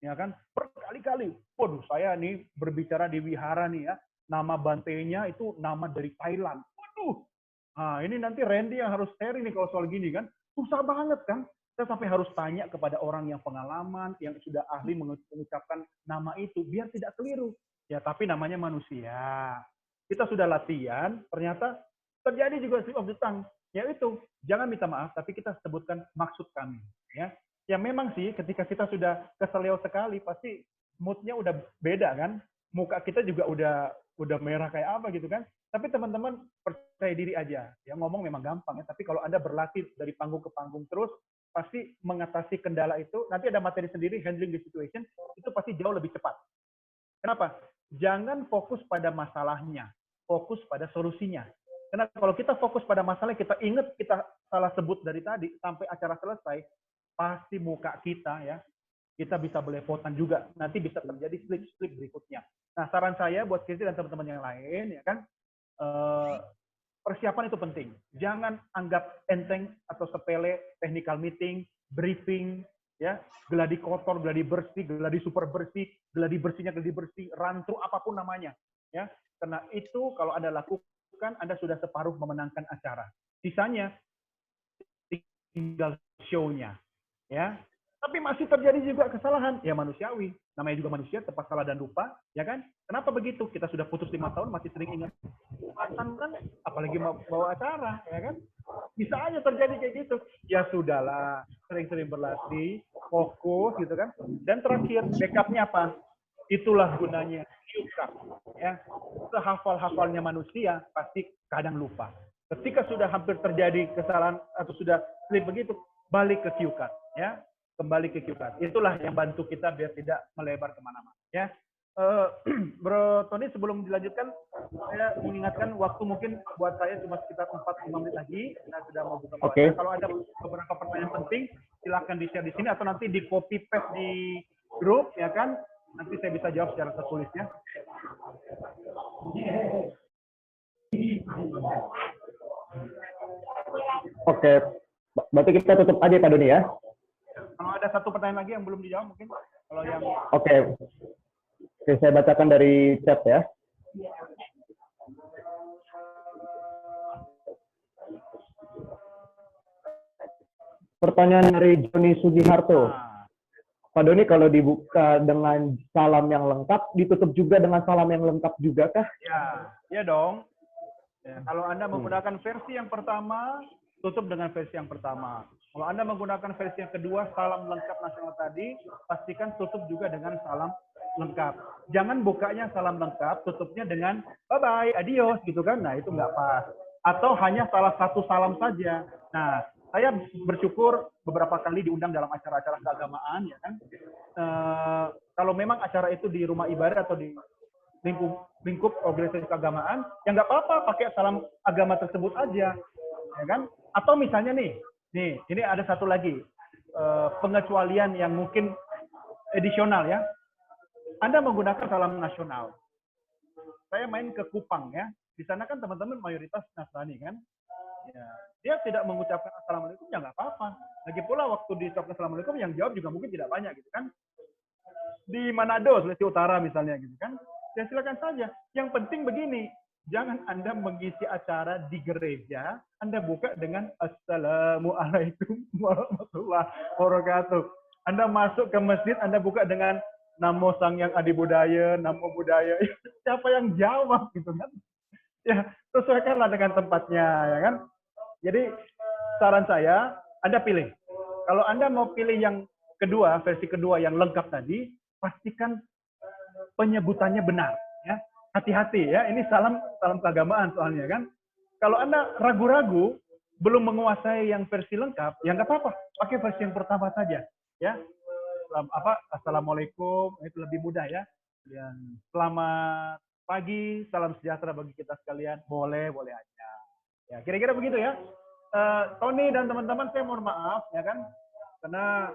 A: Ya kan? Berkali-kali. Waduh, saya nih berbicara di wihara nih ya. Nama bantainya itu nama dari Thailand. Waduh. Nah, ini nanti Randy yang harus sharing nih kalau soal gini kan. Susah banget kan. Kita sampai harus tanya kepada orang yang pengalaman, yang sudah ahli mengucapkan nama itu, biar tidak keliru. Ya, tapi namanya manusia. Kita sudah latihan, ternyata terjadi juga slip of the tongue. Ya itu, jangan minta maaf, tapi kita sebutkan maksud kami. Ya memang sih, ketika kita sudah keseleo sekali, pasti moodnya udah beda kan. Muka kita juga udah merah kayak apa gitu kan. Tapi teman-teman percaya diri aja. Ya ngomong memang gampang ya, tapi kalau Anda berlatih dari panggung ke panggung terus, pasti mengatasi kendala itu, nanti ada materi sendiri, handling the situation, itu pasti jauh lebih cepat. Kenapa? Jangan fokus pada masalahnya, fokus pada solusinya. Karena kalau kita fokus pada masalah, kita ingat kita salah sebut dari tadi, sampai acara selesai, pasti muka kita ya, kita bisa belepotan juga. Nanti bisa terjadi slip berikutnya. Nah, saran saya buat Kirti dan teman-teman yang lain, ya kan, persiapan itu penting. Jangan anggap enteng atau sepele technical meeting, briefing, ya, geladi kotor, geladi bersih, geladi super bersih, geladi bersihnya geladi bersih, rantru apapun namanya, ya. Karena itu kalau Anda lakukan, Anda sudah separuh memenangkan acara. Sisanya tinggal show-nya, ya. Tapi masih terjadi juga kesalahan, ya manusiawi. Namanya juga manusia, tepat salah dan lupa, ya kan? Kenapa begitu? Kita sudah putus 5 tahun, masih sering ingat mantan kan, apalagi mau bawa acara, ya kan? Bisa aja terjadi kayak gitu. Ya sudahlah, sering-sering berlatih, fokus gitu kan. Dan terakhir, backupnya apa? Itulah gunanya cue card, ya. Sehafal-hafalnya manusia pasti kadang lupa. Ketika sudah hampir terjadi kesalahan atau sudah slip begitu, balik ke cue card, ya. Kembali ke cue card. Itulah yang bantu kita biar tidak melebar kemana-mana, ya. Bro Tony, sebelum dilanjutkan, saya mengingatkan waktu mungkin buat saya cuma sekitar 4-5 menit lagi. Kita sudah mau buka puasa.
B: Okay.
A: Kalau ada beberapa pertanyaan penting, silakan di-share di sini atau nanti di copy paste di grup, ya kan. Nanti saya bisa jawab secara tertulis ya.
B: Oke, berarti kita tutup aja Pak Doni ya.
A: Kalau ada satu pertanyaan lagi yang belum dijawab mungkin, kalau yang
B: Oke, saya bacakan dari chat ya. Pertanyaan dari Joni Sugiharto. Pak Doni, kalau dibuka dengan salam yang lengkap, ditutup juga dengan salam yang lengkap juga kah?
A: ya dong. Ya, kalau Anda menggunakan versi yang pertama, tutup dengan versi yang pertama. Kalau Anda menggunakan versi yang kedua, salam lengkap nasional tadi, pastikan tutup juga dengan salam lengkap. Jangan bukanya salam lengkap, tutupnya dengan bye-bye, adios, gitu kan. Nah, itu nggak pas. Atau hanya salah satu salam saja. Nah, saya bersyukur beberapa kali diundang dalam acara-acara keagamaan, ya kan. Kalau memang acara itu di rumah ibadah atau di lingkup organisasi keagamaan, ya nggak apa-apa, pakai salam agama tersebut aja, ya kan. Atau misalnya nih, ini ada satu lagi pengecualian yang mungkin edisional ya. Anda menggunakan salam nasional. Saya main ke Kupang ya, di sana kan teman-teman mayoritas Nasrani kan. Ya, dia tidak mengucapkan assalamualaikum, ya nggak apa-apa. Lagi pula waktu diucapkan assalamualaikum, yang jawab juga mungkin tidak banyak gitu kan. Di Manado, Sulawesi Utara misalnya gitu kan. Ya silakan saja. Yang penting begini, jangan Anda mengisi acara di gereja, Anda buka dengan Assalamualaikum warahmatullahi wabarakatuh. Anda masuk ke masjid, Anda buka dengan Namo Sang Yang Adi Budaya, Namo Budaya. Siapa yang jawab gitu kan? Ya, sesuaikanlah dengan tempatnya, ya kan? Jadi saran saya, Anda pilih. Kalau Anda mau pilih yang kedua, versi kedua yang lengkap tadi, pastikan penyebutannya benar, ya. Hati-hati ya, ini salam keagamaan soalnya kan. Kalau Anda ragu-ragu, belum menguasai yang versi lengkap, ya nggak apa-apa, pakai versi yang pertama saja, ya. Assalamualaikum, itu lebih mudah ya. Dan selamat pagi, salam sejahtera bagi kita sekalian, boleh aja. Ya, kira-kira begitu ya. Tony dan teman-teman, saya mohon maaf ya kan, karena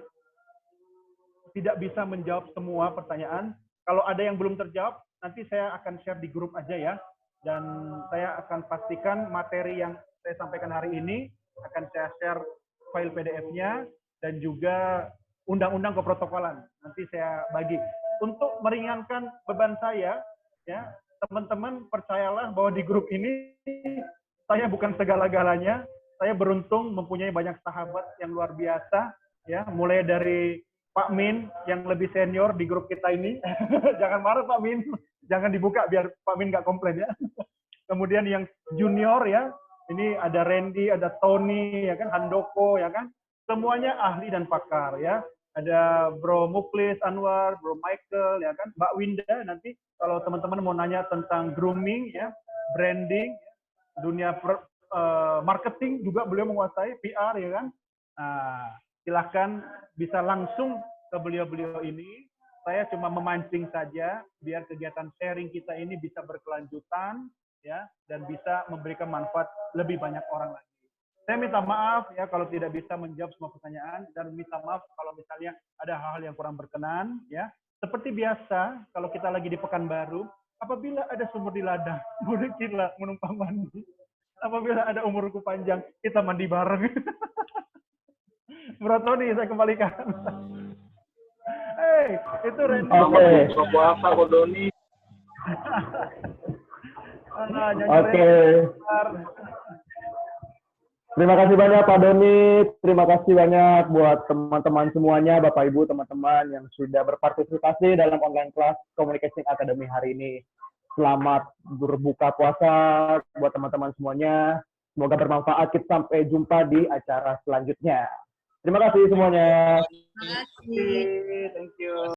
A: tidak bisa menjawab semua pertanyaan. Kalau ada yang belum terjawab, nanti saya akan share di grup aja ya. Dan saya akan pastikan materi yang saya sampaikan hari ini akan saya share file PDF-nya dan juga undang-undang keprotokolan. Nanti saya bagi. Untuk meringankan beban saya, ya teman-teman percayalah bahwa di grup ini saya bukan segala-galanya. Saya beruntung mempunyai banyak sahabat yang luar biasa, ya, mulai dari Pak Min yang lebih senior di grup kita ini. Jangan marah Pak Min, jangan dibuka biar Pak Min nggak komplain ya. Kemudian yang junior ya, ini ada Randy, ada Tony, ya kan, Handoko, ya kan, semuanya ahli dan pakar ya. Ada Bro Muklis Anwar, Bro Michael, ya kan, Mbak Winda. Nanti kalau teman-teman mau nanya tentang grooming ya, branding, dunia marketing juga beliau menguasai, PR ya kan. Nah, silahkan bisa langsung ke beliau-beliau ini. Saya cuma memancing saja biar kegiatan sharing kita ini bisa berkelanjutan ya, dan bisa memberikan manfaat lebih banyak orang lagi. Saya minta maaf ya kalau tidak bisa menjawab semua pertanyaan, dan minta maaf kalau misalnya ada hal-hal yang kurang berkenan ya. Seperti biasa kalau kita lagi di Pekanbaru, apabila ada sumur di ladang, boleh kita menumpang mandi. Apabila ada umurku panjang, kita mandi bareng. Bro Tony, saya kembalikan. Hey, itu Randy.
G: Buka puasa kok Doni.
B: Oke. Terima kasih banyak Pak Doni. Terima kasih banyak buat teman-teman semuanya, Bapak Ibu, teman-teman yang sudah berpartisipasi dalam online class Communication Academy hari ini. Selamat berbuka puasa buat teman-teman semuanya. Semoga bermanfaat. Kita sampai jumpa di acara selanjutnya. Terima kasih semuanya.
D: Terima kasih.
A: Thank you.